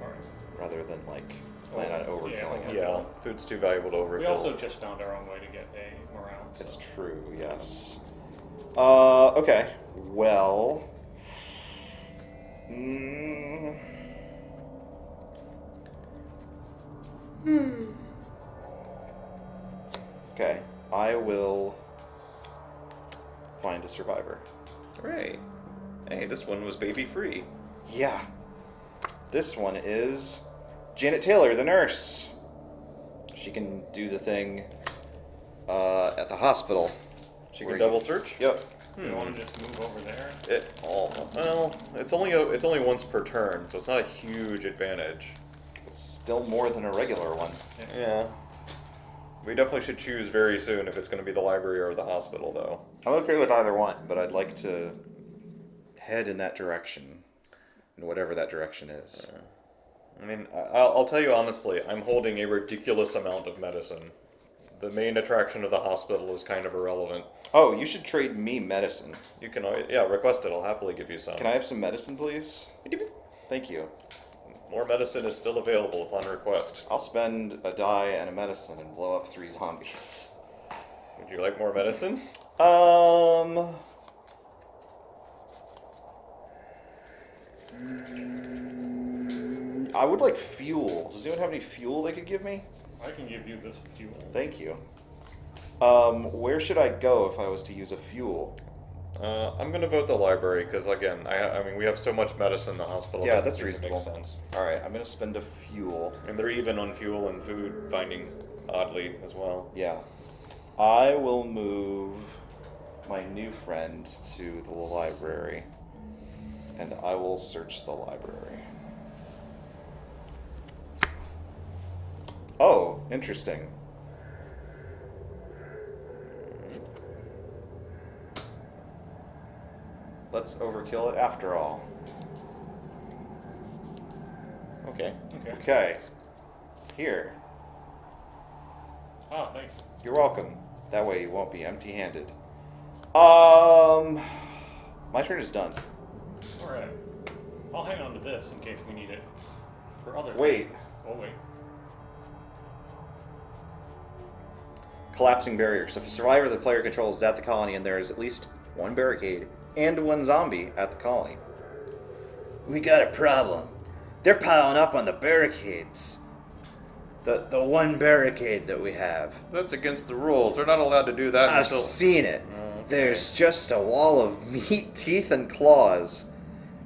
Alright. rather than like plan on overkilling it. Yeah, food's too valuable to overkill. We also just found our own way to get a morale. So. It's true, yes. Okay, well... Okay, I will find a survivor. Hooray. Hey, this one was baby free. Yeah. This one is Janet Taylor, the nurse. She can do the thing at the hospital. She Where can you- double search? Yep. You want to just move over there? It's only once per turn, so it's not a huge advantage. It's still more than a regular one. Yeah. We definitely should choose very soon if it's going to be the library or the hospital, though. I'm okay with either one, but I'd like to head in that direction, in whatever that direction is. I mean, I'll tell you honestly, I'm holding a ridiculous amount of medicine. The main attraction of the hospital is kind of irrelevant. Oh, you should trade me medicine. You can, request it. I'll happily give you some. Can I have some medicine, please? Thank you. More medicine is still available upon request. I'll spend a die and a medicine and blow up 3 zombies. Would you like more medicine? I would like fuel. Does anyone have any fuel they could give me? I can give you this fuel. Thank you. Where should I go if I was to use a fuel? I'm gonna vote the library because again, I mean, we have so much medicine. The hospital. Yeah, doesn't that's seem to make reasonable. sense. All right, I'm gonna spend a fuel. And they're even on fuel and food finding oddly as well. Yeah. I will move my new friend to the library, and I will search the library. Oh, interesting. Let's overkill it after all. Okay. Okay. Okay. Here. Ah, thanks. You're welcome. That way you won't be empty-handed. My turn is done. Alright. I'll hang on to this in case we need it for other Wait. things. Oh, wait. Collapsing barriers. If a survivor the player controls is at the colony and there is at least one barricade and one zombie at the colony. We got a problem. They're piling up on the barricades. The one barricade that we have. That's against the rules. They're not allowed to do that. I've seen it. There's just a wall of meat, teeth, and claws.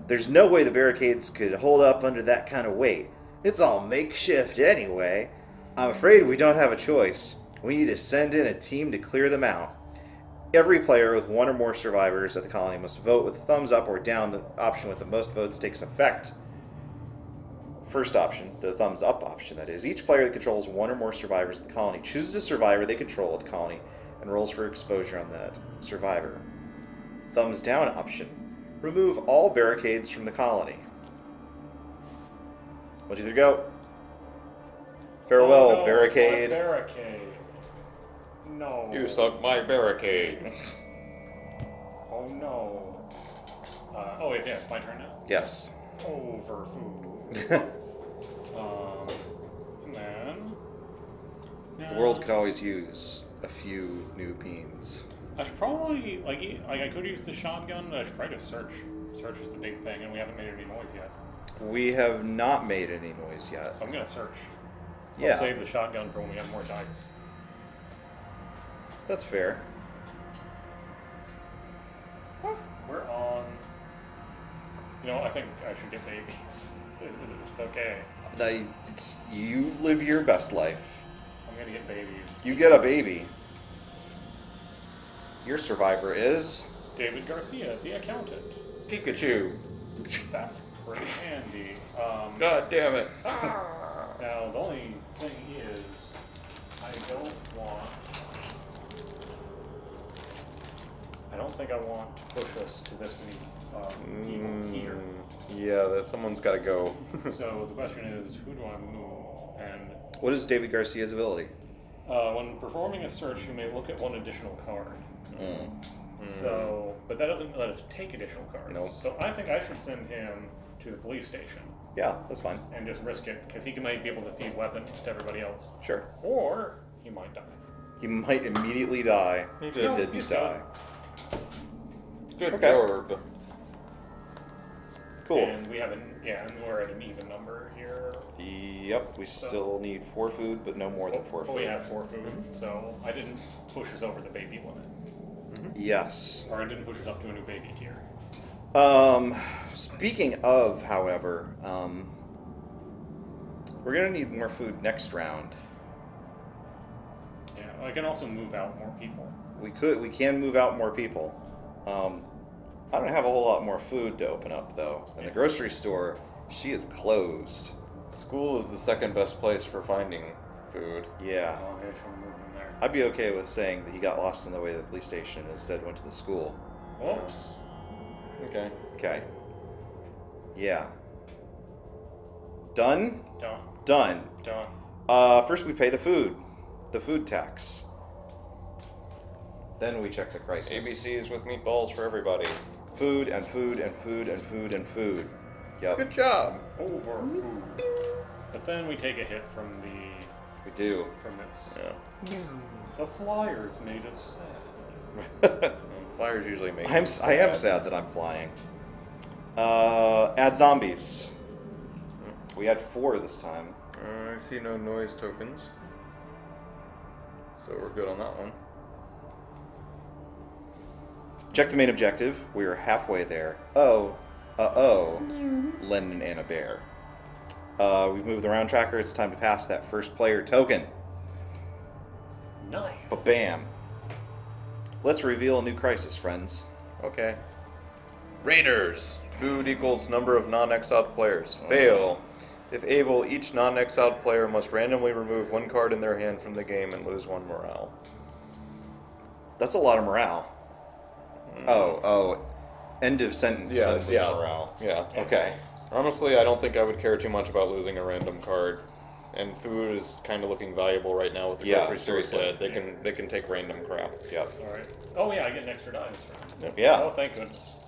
There's no way the barricades could hold up under that kind of weight. It's all makeshift anyway. I'm afraid we don't have a choice. We need to send in a team to clear them out. Every player with one or more survivors at the colony must vote with thumbs up or down. The option with the most votes takes effect. First option, the thumbs up option, that is. Each player that controls one or more survivors at the colony chooses a survivor they control at the colony and rolls for exposure on that survivor. Thumbs down option, remove all barricades from the colony. 1, 2, 3, go. Farewell, Oh, no, barricade. my barricade. No. You suck my barricade. Oh no. Oh wait, yeah, it's my turn now. Yes. Over food. And then. The world could always use a few new beans. I should probably like I could use the shotgun, but I should probably just search. Search is the big thing, and we haven't made any noise yet. We have not made any noise yet. So I'm gonna search. Yeah. I'll save the shotgun for when we have more dice. That's fair. We're on. You know, I think I should get babies. It's okay. You live your best life. I'm gonna get babies. You get a baby. Your survivor is David Garcia, the accountant. Pikachu. That's pretty handy. God damn it. Now, the only thing is, I don't think I want to push us to this many people here. Yeah, someone's got to go. So the question is, who do I move? And what is David Garcia's ability? when performing a search, you may look at one additional card. So, but that doesn't let us take additional cards. Nope. So I think I should send him to the police station Yeah, that's fine. and just risk it, because he might be able to feed weapons to everybody else. Sure. Or he might die. He might immediately die. He He did. didn't he's die. Good Okay. orb. Cool. And we have and we're at an even number here. Yep, we still need 4 food, but no more than 4 food. We have 4 food, so I didn't push us over the baby limit. Yes. Or I didn't push us up to a new baby tier. Speaking of, however, we're gonna need more food next round. Yeah, I can also move out more people. We can move out more people. I don't have a whole lot more food to open up though. And the grocery store, she is closed. School is the second best place for finding food. Yeah. Oh, okay, so we're moving there. I'd be okay with saying that he got lost on the way to the police station and instead went to the school. Whoops. Okay. Okay. Yeah. Done? Done. Done. Done. First we pay the food tax. Then we check the crisis. ABCs with meatballs for everybody. Food and food and food and food and food. Yep. Good job. Over food. But then we take a hit from We do. this. Yeah. The flyers made us sad. Flyers usually make. I am sad that I'm flying. Add zombies. We had 4 this time. I see no noise tokens. So we're good on that one. Check the main objective. We are halfway there. Lennon and a bear. We've moved the round tracker. It's time to pass that first player token. Nice. Ba-bam. Let's reveal a new crisis, friends. Okay. Raiders. Food equals number of non-exiled players. Fail. If able, each non-exiled player must randomly remove 1 card in their hand from the game and lose 1 morale. That's a lot of morale. Oh. End of sentence. Yeah, then lose yeah. morale. Yeah. Okay. Honestly, I don't think I would care too much about losing a random card. And food is kind of looking valuable right now with the Yeah, grocery store seriously. said. They can take random crap. Yep. Alright. Oh yeah, I get an extra die this round. Yeah. Oh, thank goodness.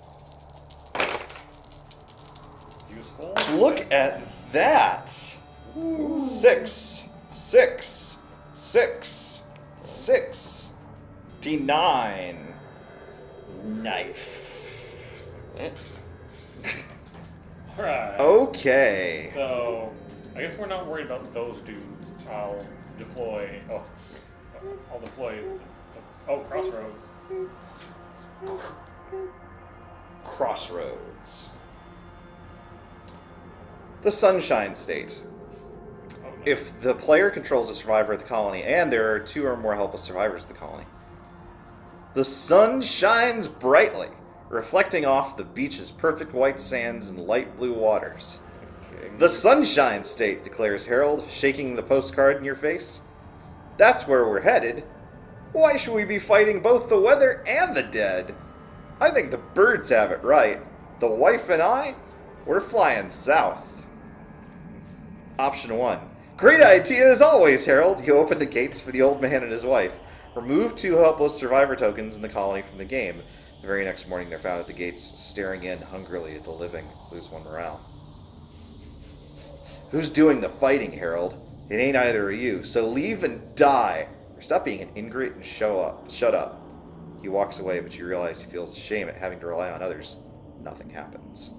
Useful. Look at that. 6, 6, 6, 6, D9. Knife. Alright. Okay. So, I guess we're not worried about those dudes. I'll deploy. Crossroads. Crossroads. The Sunshine State. Oh, no. If the player controls a survivor of the colony, and there are 2 or more helpless survivors of the colony, the sun shines brightly, reflecting off the beach's perfect white sands and light blue waters. The Sunshine State, declares Harold, shaking the postcard in your face. That's where we're headed. Why should we be fighting both the weather and the dead? I think the birds have it right. The wife and I, we're flying south. Option 1. Great idea as always, Harold. You open the gates for the old man and his wife. Remove 2 helpless survivor tokens in the colony from the game. The very next morning, they're found at the gates, staring in hungrily at the living. Lose 1 morale. Who's doing the fighting, Harold? It ain't either of you, so leave and die. Or stop being an ingrate and shut up. He walks away, but you realize he feels shame at having to rely on others. Nothing happens.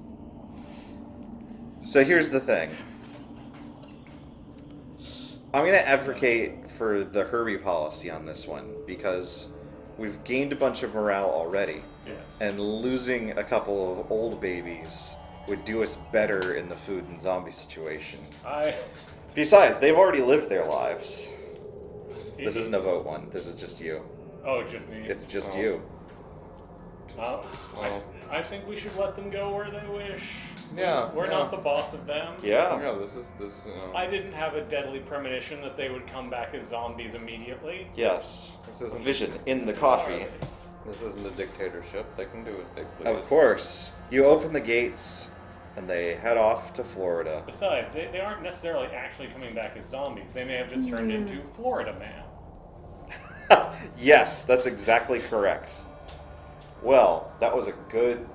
So here's the thing. I'm going to advocate for the Herbie policy on this one because we've gained a bunch of morale already. Yes. And losing a couple of old babies would do us better in the food and zombie situation. Besides, they've already lived their lives. This isn't a vote one. This is just you. Oh, just me? It's just you. I think we should let them go where they wish. Yeah. We're not the boss of them. Yeah. Yeah, this. I didn't have a deadly premonition that they would come back as zombies immediately. Yes. This isn't Vision in the coffee. This isn't a dictatorship. They can do as they please. Of course. You open the gates, and they head off to Florida. Besides, they aren't necessarily actually coming back as zombies. They may have just turned into Florida Man. Yes, that's exactly correct. Well, that was a good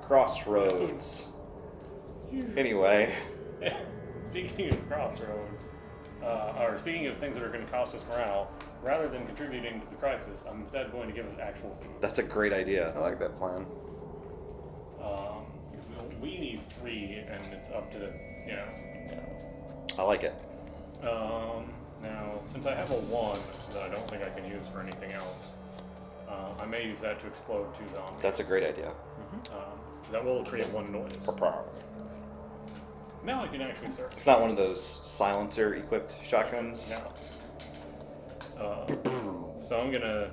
crossroads. Anyway. Speaking of crossroads, or speaking of things that are going to cost us morale, rather than contributing to the crisis, I'm instead going to give us actual food. That's a great idea. I like that plan. Because we need 3, and it's up to the, I like it. Now, since I have a 1 that I don't think I can use for anything else, I may use that to explode 2 zombies. That's a great idea. That will create 1 noise. Now I can actually search. It's not one of those silencer-equipped shotguns. No. So I'm gonna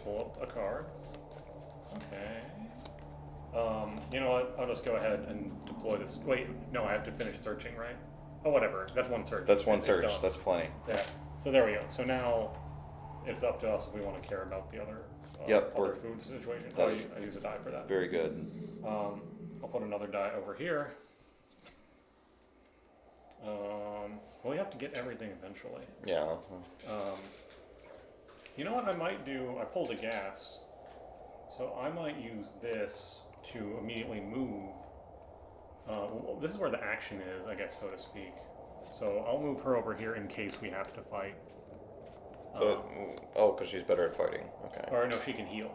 pull up a card. Okay. You know what? I'll just go ahead and deploy this. Wait, no, I have to finish searching, right? Oh, whatever. That's one search. That's one It's search. done. That's plenty. Yeah. So there we go. So now it's up to us if we want to care about the other other food situation. I use a die for that. Very good. I'll put another die over here. Well, we have to get everything eventually. Yeah. You know what I might do? I pulled a gas, so I might use this to immediately move. This is where the action is, I guess, so to speak. So I'll move her over here in case we have to fight. Because she's better at fighting. Okay. Or no, she can heal.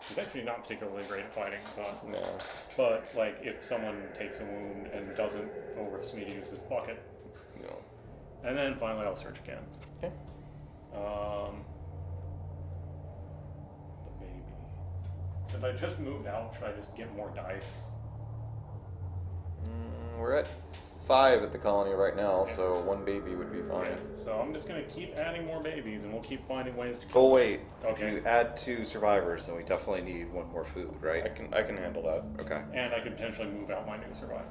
She's actually not particularly great at fighting, but No. but like if someone takes a wound and doesn't force me to use this bucket, No. and then finally I'll search again. Okay. The baby. Since I just moved out, should I just get more dice? We're at 5 at the colony right now, so 1 baby would be fine. So I'm just gonna keep adding more babies, and we'll keep finding ways to. Oh wait. Okay. If you add 2 survivors, then we definitely need 1 more food, right? I can handle that. Okay. And I could potentially move out my new survivor.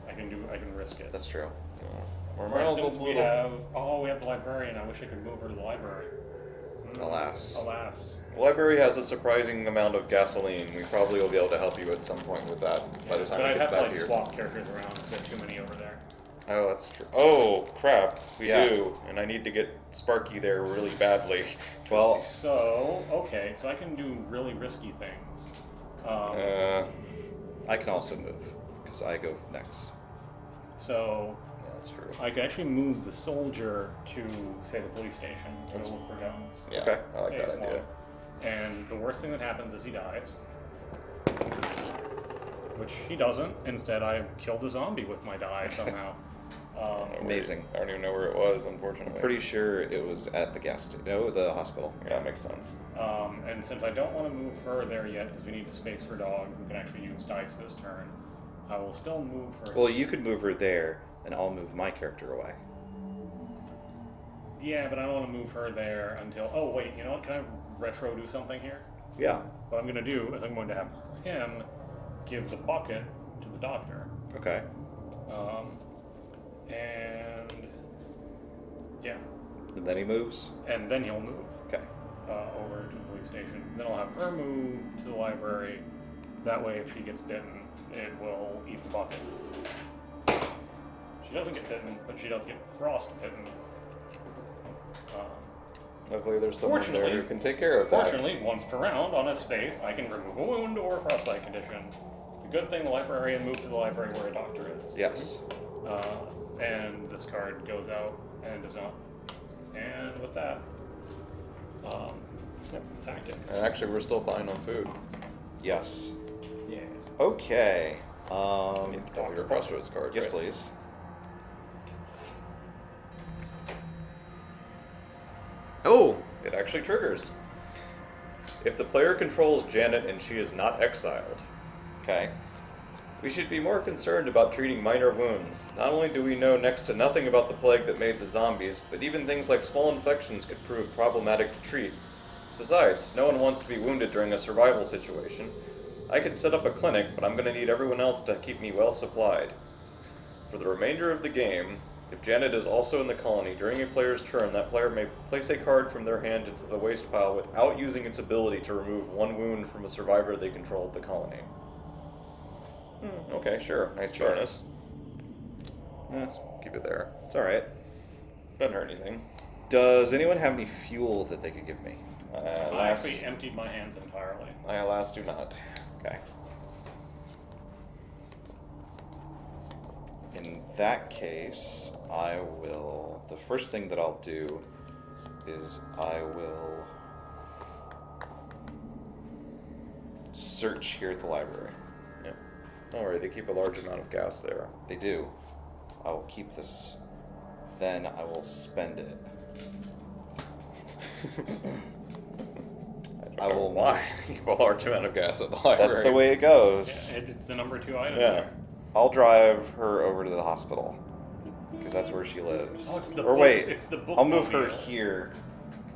I can risk it. That's true. For Morale's instance, a we little. have the librarian. I wish I could move her to the library. Alas. Alas. The library has a surprising amount of gasoline. We probably will be able to help you at some point with that by the time But we I'd get have to back like here. swap characters around because there are too many over there. Oh, that's true. Oh, crap. We Yeah. do. And I need to get Sparky there really badly. Well, So, okay, so I can do really risky things. I can also move because I go next. So Yeah, that's true. I could actually move the soldier to, say, the police station to go look for guns. Yeah, Okay. I like that Phase idea. 1. And the worst thing that happens is he dies. Which he doesn't. Instead, I killed a zombie with my die somehow. Amazing. I don't even know where it was, unfortunately. Pretty sure it was at the gas station. No, the hospital. Yeah, that makes sense. And since I don't want to move her there yet, because we need space for dog, who can actually use dice this turn, I will still move her. Well, you could move her there, and I'll move my character away. Yeah, but I don't want to move her there until... Oh, wait, you know what? Can I retro do something here? Yeah. What I'm going to do is I'm going to have him give the bucket to the doctor. Okay. And... Yeah. And then he moves. And then he'll move Okay. over to the police station. Then I'll have her move to the library. That way, if she gets bitten, it will eat the bucket. She doesn't get bitten, but she does get frostbitten. Luckily, there's someone there Fortunately- who can take care of that. Fortunately, once per round on a space, I can remove a wound or a frostbite condition. It's a good thing the librarian moved to the library where a doctor is. Yes. And this card goes out and does not. And with that, tactics. And actually, we're still fine on food. Yes. Yeah. Okay. Your crossroads card. Yes, right? please. Oh! It actually triggers. If the player controls Janet and she is not exiled, Okay. we should be more concerned about treating minor wounds. Not only do we know next to nothing about the plague that made the zombies, but even things like small infections could prove problematic to treat. Besides, no one wants to be wounded during a survival situation. I could set up a clinic, but I'm going to need everyone else to keep me well supplied. For the remainder of the game, if Janet is also in the colony during a player's turn, that player may place a card from their hand into the waste pile without using its ability to remove one wound from a survivor they control at the colony. Okay, sure. Nice bonus. Keep it there. It's alright. Doesn't hurt anything. Does anyone have any fuel that they could give me? I actually emptied my hands entirely. I alas do not. Okay. In that case, I will... The first thing that I'll do is I will search here at the library. Yeah. Don't worry, they keep a large amount of gas there. They do. I will keep this. Then I will spend it. I will. Why? Keep a large amount of gas at the library. That's the way it goes. Yeah, it's the number 2 item. Yeah. I'll drive her over to the hospital because that's where she lives. Oh, it's the or book, wait, it's the book I'll move her mobile. here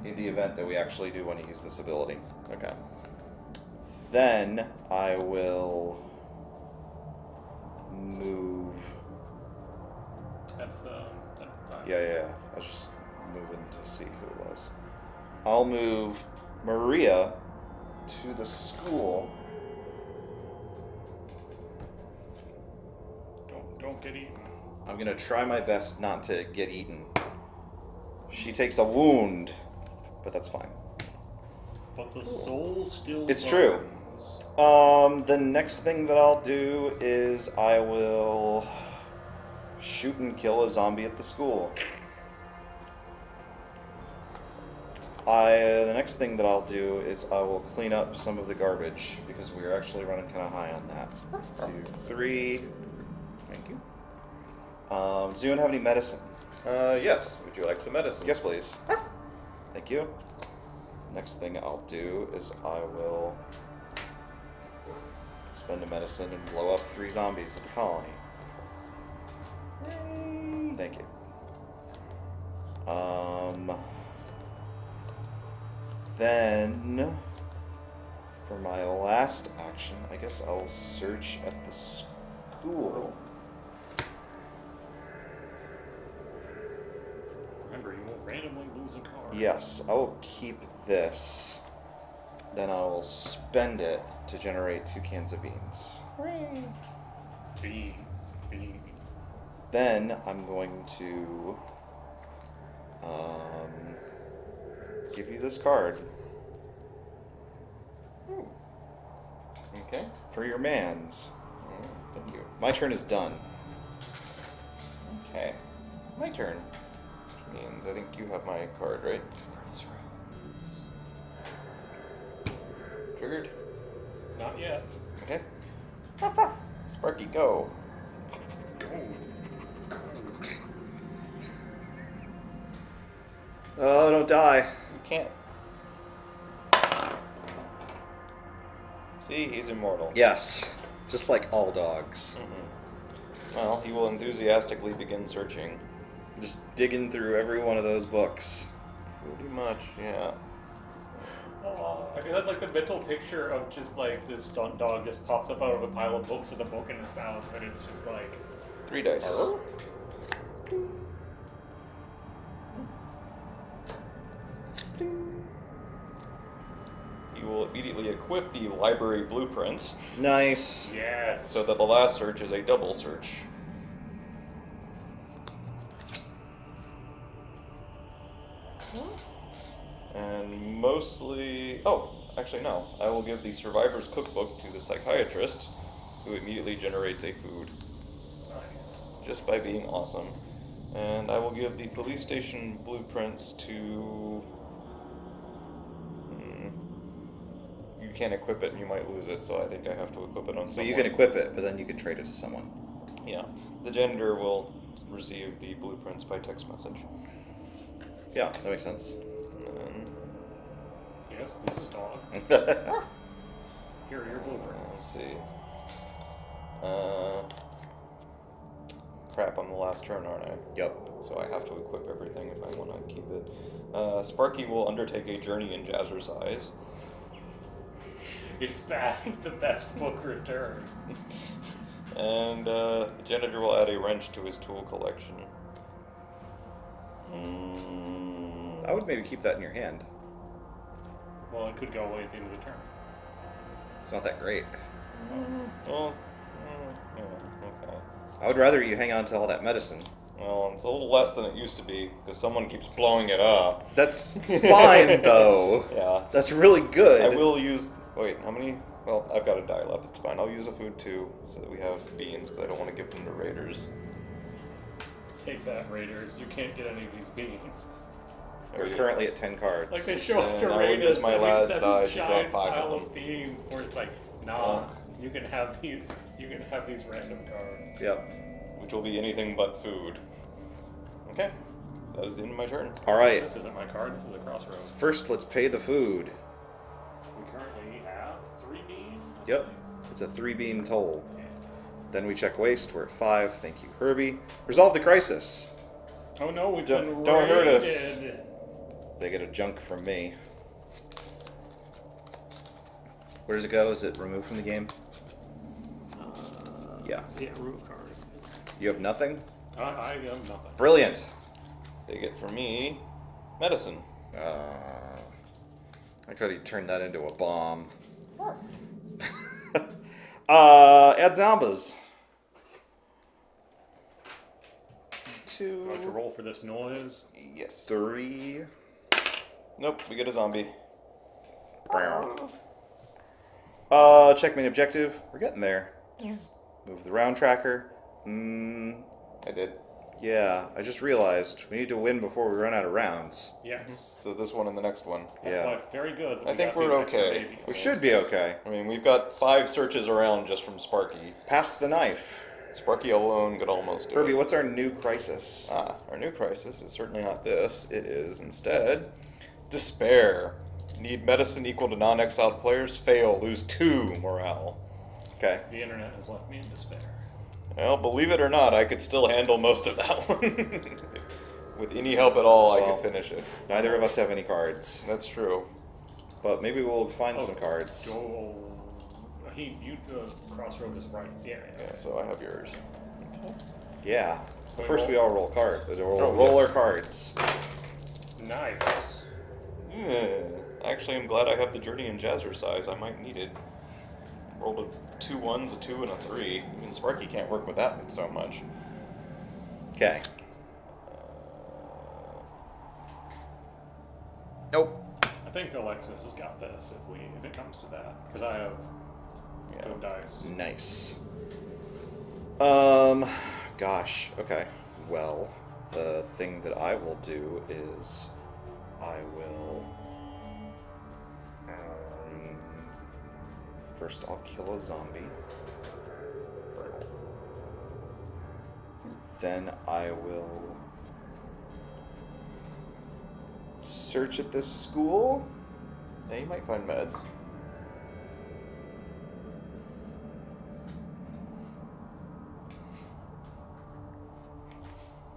in the event that we actually do want to use this ability. Okay. Then I will move. That's time. Yeah. I was just moving to see who it was. I'll move Maria to the school. Don't get eaten. I'm gonna try my best not to get eaten. She takes a wound, but that's fine. But the soul still It's true. burns. The next thing that I'll do is I will shoot and kill a zombie at the school. The next thing that I'll do is I will clean up some of the garbage because we're actually running kind of high on that. 2, 3. Thank you. Does anyone have any medicine? Yes. Would you like some medicine? Yes, please. Thank you. Next thing I'll do is I will spend a medicine and blow up 3 zombies at the colony. Thank you. Then, for my last action, I guess I'll search at the school. Remember, you will randomly lose a card. Yes, I will keep this. Then I'll spend it to generate 2 cans of beans. Bean. Then I'm going to give you this card Okay. for your mans. Thank you. My turn is done. Okay. My turn. Which means I think you have my card, right? Triggered? Not yet. Okay. Sparky, go. Oh, don't die. You can't. See, he's immortal. Yes, just like all dogs. Well, he will enthusiastically begin searching. Just digging through every one of those books. Pretty much, yeah. I got like the mental picture of just like this stunt dog just pops up out of a pile of books with a book in his mouth, and it's just like 3 dice. You will immediately equip the library blueprints Nice. yes. so that the last search is a double search. And mostly... Oh, actually no. I will give the survivor's cookbook to the psychiatrist, who immediately generates a food, nice. just by being awesome. And I will give the police station blueprints to... you can't equip it and you might lose it, so I think I have to equip it on someone. So you can equip it, but then you can trade it to someone. Yeah. The janitor will receive the blueprints by text message. Yeah, that makes sense. And Yes, this is dog. Here are your blueprints. let's see. Crap, I'm the last turn, aren't I? Yep. So I have to equip everything if I want to keep it. Sparky will undertake a journey in Jazzercise. It's back. The best book returns. And the janitor will add a wrench to his tool collection. I would maybe keep that in your hand. Well, it could go away at the end of the turn. It's not that great. Well, yeah, okay. I would rather you hang on to all that medicine. Well, it's a little less than it used to be, because someone keeps blowing it up. That's fine, though. Yeah. That's really good. I will use... Wait, how many? Well, I've got a die left. It's fine. I'll use a food, too, so that we have beans, because I don't want to give them to raiders. Take that, Raiders. You can't get any of these beans. We're currently at 10 cards. Like they show up to And I raid will use us my and they last just die have to this drop giant 5 pile of of them. beans where it's like, nah, you can have these random cards. Yep. Which will be anything but food. Okay. That is the end of my turn. All right. This isn't my card, this is a crossroads. First, let's pay the food. We currently have 3 beans. Yep. It's a 3-bean toll. Then we check waste. We're at 5. Thank you, Herbie. Resolve the crisis. Oh no, we've Don't- been don't hurt raided. us. They get a junk from me. Where does it go? Is it removed from the game? Yeah. Yeah, roof card. You have nothing? I have nothing. Brilliant. They get from me medicine. I could have turned that into a bomb. Add zombies. Do I have to roll for this noise? Yes. 3. Nope, we get a zombie. Check main objective. We're getting there. Move the round tracker. I did. Yeah, I just realized we need to win before we run out of rounds. Yes. So this one and the next one. That's Yeah. why it's very good. That I we think got these we're extra okay. babies. We should be okay. I mean, we've got 5 searches around just from Sparky. Pass the knife. Sparky alone could almost do Herbie, it. what's our new crisis? Our new crisis is certainly not this. It is instead despair. Need medicine equal to non-exiled players. Fail. Lose 2 morale. Okay. The internet has left me in despair. Well, believe it or not, I could still handle most of that one. With any help at all, I Well, could finish it. Neither of us have any cards, That's true. but maybe we'll find some Oh, cards. Crossroad is right. Yeah. Yeah, so I have yours. Yeah. Wait, First, roll. we all roll cards. Roll yes. our cards. Nice. Yeah. Actually, I'm glad I have the journey in Jazzercise. I might need it. Rolled a 2 1s, a 2, and a 3. Even Sparky can't work with that one so much. Okay. Nope. I think Alexis has got this if it comes to that, because I have good dice. Nice. Gosh. Okay. Well, the thing that I will do is I will. First, I'll kill a zombie. Then I will search at this school. Yeah, you might find meds.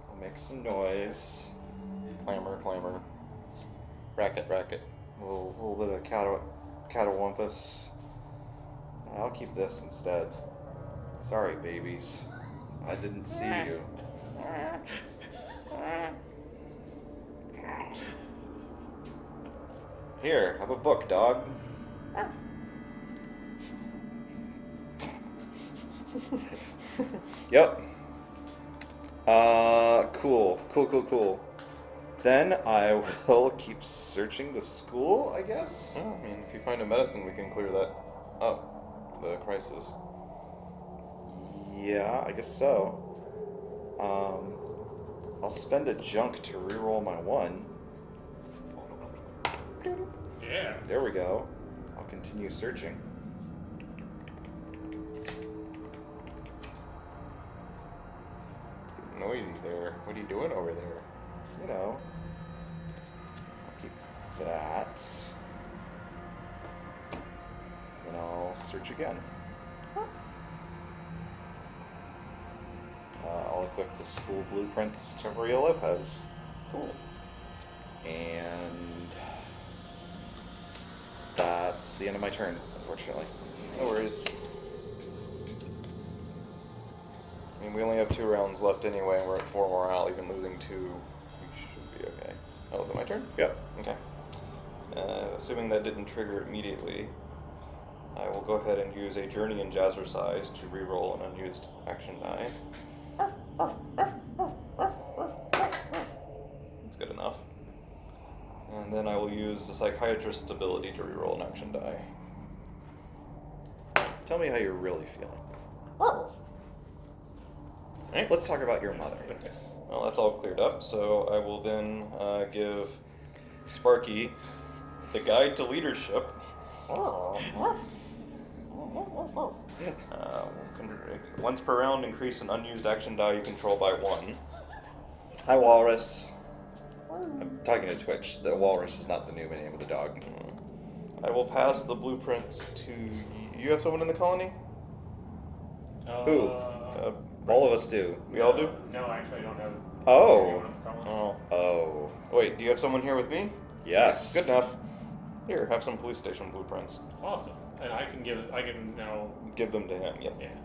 I'll make some noise. Clamor, clamor. Racket, racket. A little bit of catawampus. I'll keep this instead. Sorry, babies. I didn't see you. Here, have a book, dog. Yep. Cool. Then I will keep searching the school, I guess? Well, I mean, if you find a medicine, we can clear that up. The crisis. Yeah, I guess so. I'll spend a junk to reroll my 1. Yeah. There we go. I'll continue searching. It's getting noisy there. What are you doing over there? You know, I'll keep that. Then I'll search again. I'll equip the school blueprints to Maria Lopez. Cool. And that's the end of my turn, unfortunately. No worries. I mean, we only have 2 rounds left anyway, and we're at 4 morale. Even losing 2, we should be okay. Oh, is it my turn? Yep. Okay. Assuming that didn't trigger immediately, I will go ahead and use a Journey in Jazzercise to reroll an unused action die. That's good enough. And then I will use the Psychiatrist's ability to reroll an action die. Tell me how you're really feeling. Right. Let's talk about your mother. Well, that's all cleared up, so I will then give Sparky the Guide to Leadership. Once per round, increase an unused action die you control by 1. Hi, Walrus. I'm talking to Twitch. The Walrus is not the new name of the dog. I will pass the blueprints to... You have someone in the colony? Who? All of us do. We all do? No, actually, I don't have. Oh. anyone in the colony. Oh. Oh. Wait, do you have someone here with me? Yes. Good enough. Here, have some police station blueprints. Awesome. And I can give it. I can now. Give them to him, yep. Yeah.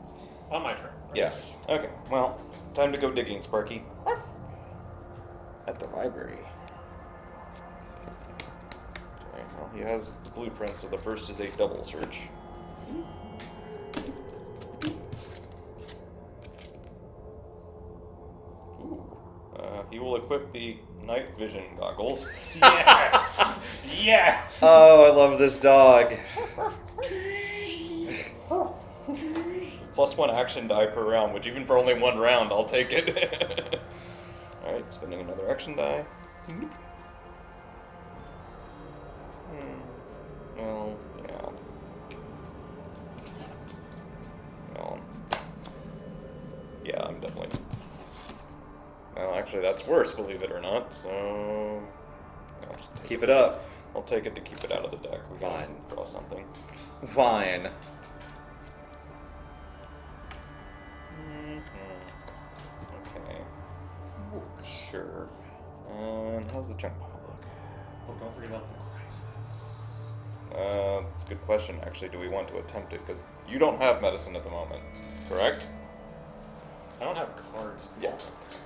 On my turn. Right? Yes. Okay, well, time to go digging, Sparky. At the library. Okay, well, he has the blueprints, so the first is a double search. Ooh. He will equip the night vision goggles. Yes. Yes. Oh, I love this dog. +1 action die per round, which even for only 1 round, I'll take it. Alright, spending another action die. Well, yeah. Well, yeah, I'm definitely... Well, actually, that's worse, believe it or not, so... I'll just Keep it up. I'll take it to keep it out of the deck. We gotta Fine. draw something. Fine. Okay. Sure. And how's the junk pile look? Oh, don't forget about the crisis. That's a good question, actually. Do we want to attempt it? Because you don't have medicine at the moment, correct? I don't have cards. Yeah.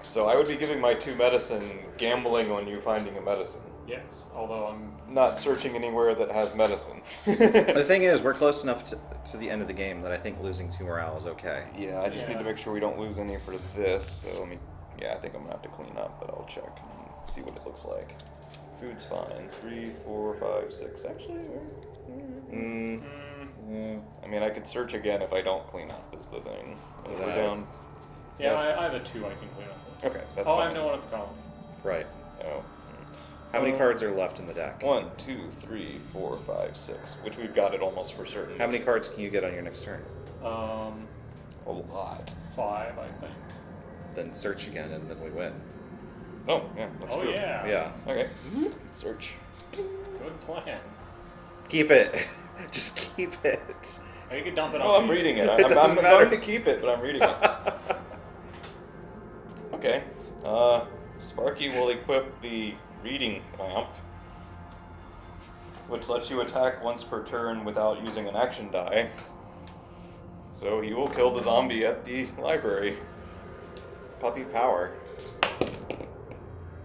So I would be giving my 2 medicine, gambling on you finding a medicine. Yes, although I'm Not searching anywhere that has medicine. The thing is, we're close enough to the end of the game that I think losing 2 morale is okay. Yeah, I just need to make sure we don't lose any for this. So let me... Yeah, I think I'm going to have to clean up, but I'll check and see what it looks like. Food's fine. 3, 4, 5, 6. Actually, I mean, I could search again if I don't clean up, is the thing. Well, We're then down. Yeah, I have a 2 I can clean up with. Okay, that's I fine. have no one at the column. Right. Oh. How many cards are left in the deck? 1, 2, 3, 4, 5, 6. Which we've got it almost for certain. How many cards can you get on your next turn? A lot. 5, I think. Then search again, and then we win. Oh, yeah. That's Oh true. yeah. Yeah. Okay. Search. Good plan. Keep it. Just keep it. Or you could dump it Oh, on I'm YouTube. reading it. It I'm doesn't going matter. to keep it, but I'm reading it. Okay. Sparky will equip the reading lamp, which lets you attack once per turn without using an action die. So he will kill the zombie at the library. Puppy power.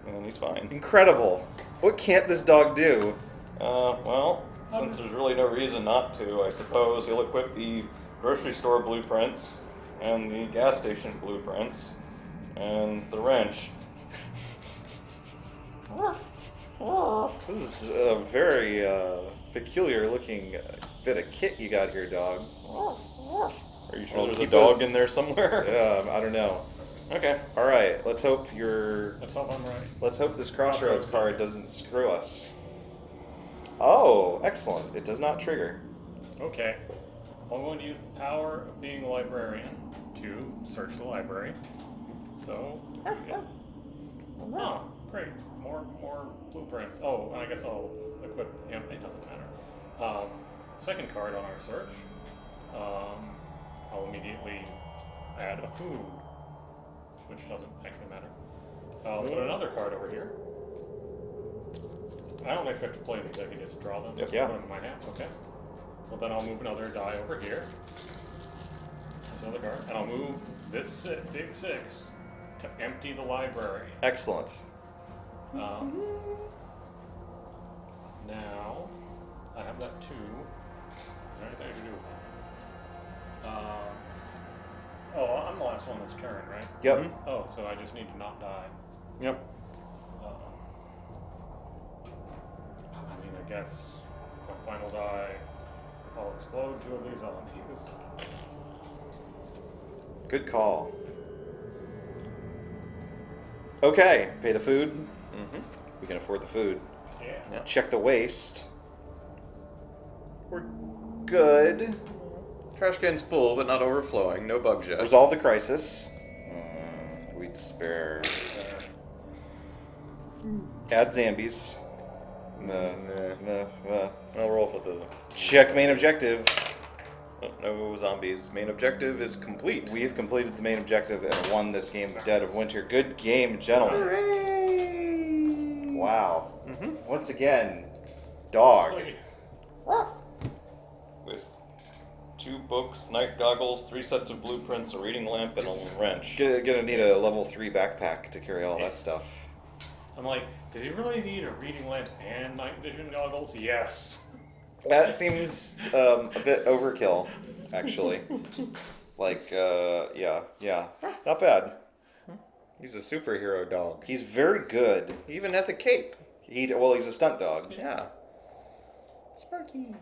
And he's fine. Incredible. What can't this dog do? Well, since there's really no reason not to, I suppose he'll equip the grocery store blueprints and the gas station blueprints and the wrench. This is a very peculiar looking bit of kit you got here, dog. Are you sure Well, there's a keep dog those- in there somewhere? I don't know. Okay. All right, let's hope you're. Let's hope I'm right. Let's hope this Crossroads card doesn't screw us. Oh, excellent. It does not trigger. Okay. I'm going to use the power of being a librarian to search the library. So, yeah. Oh, great. More blueprints. Oh, and I guess I'll equip him. It doesn't matter. Second card on our search. I'll immediately add a food, which doesn't actually matter. I'll put another card over here. I don't actually have to play these. I can just draw them. Yep. Yeah. Put them in my hand. Okay. Well, then I'll move another die over here. There's another card. And I'll move this big 6 to empty the library. Excellent. Now, I have that 2. Is there anything I should do with that? Oh, I'm the last one this turn, right? Yep. Oh, so I just need to not die. Yep. I mean, I guess my final die, I'll explode 2 of these zombies. Good call. Okay, pay the food. Mm-hmm. We can afford the food. Yeah. Check the waste. We're good. Trash can's full, but not overflowing. No bugs yet. Resolve the crisis. We despair. Add zombies. I'll roll for the... Check main objective. Oh, no zombies. Main objective is complete. We have completed the main objective and won this game, Dead of Winter. Good game, gentlemen. Hooray! Wow. Once again, dog. With 2 books, night goggles, 3 sets of blueprints, a reading lamp, and a wrench. Gonna need a level 3 backpack to carry all that stuff. I'm like, does he really need a reading lamp and night vision goggles? Yes. That seems a bit overkill, actually. Like, yeah, not bad. He's a superhero dog. He's very good. He even has a cape. He's a stunt dog. Yeah. Sparky.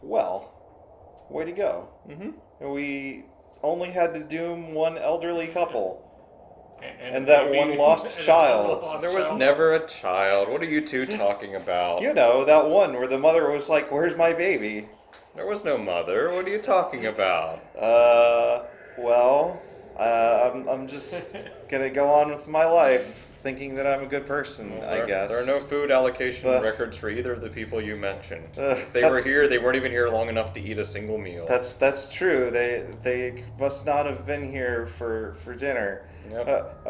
Well, way to go. Mm-hmm. We only had to doom one elderly couple. And that one lost child. There was never a child. What are you two talking about? You know, that one where the mother was like, "Where's my baby?" There was no mother. What are you talking about? Well, I'm just gonna go on with my life, thinking that I'm a good person, I guess. There are no food allocation records for either of the people you mentioned. If they were here, they weren't even here long enough to eat a single meal. That's true. They must not have been here for dinner. Yep.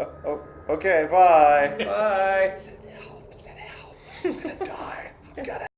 Okay, bye. Bye. Send help. I'm gonna die. I've gotta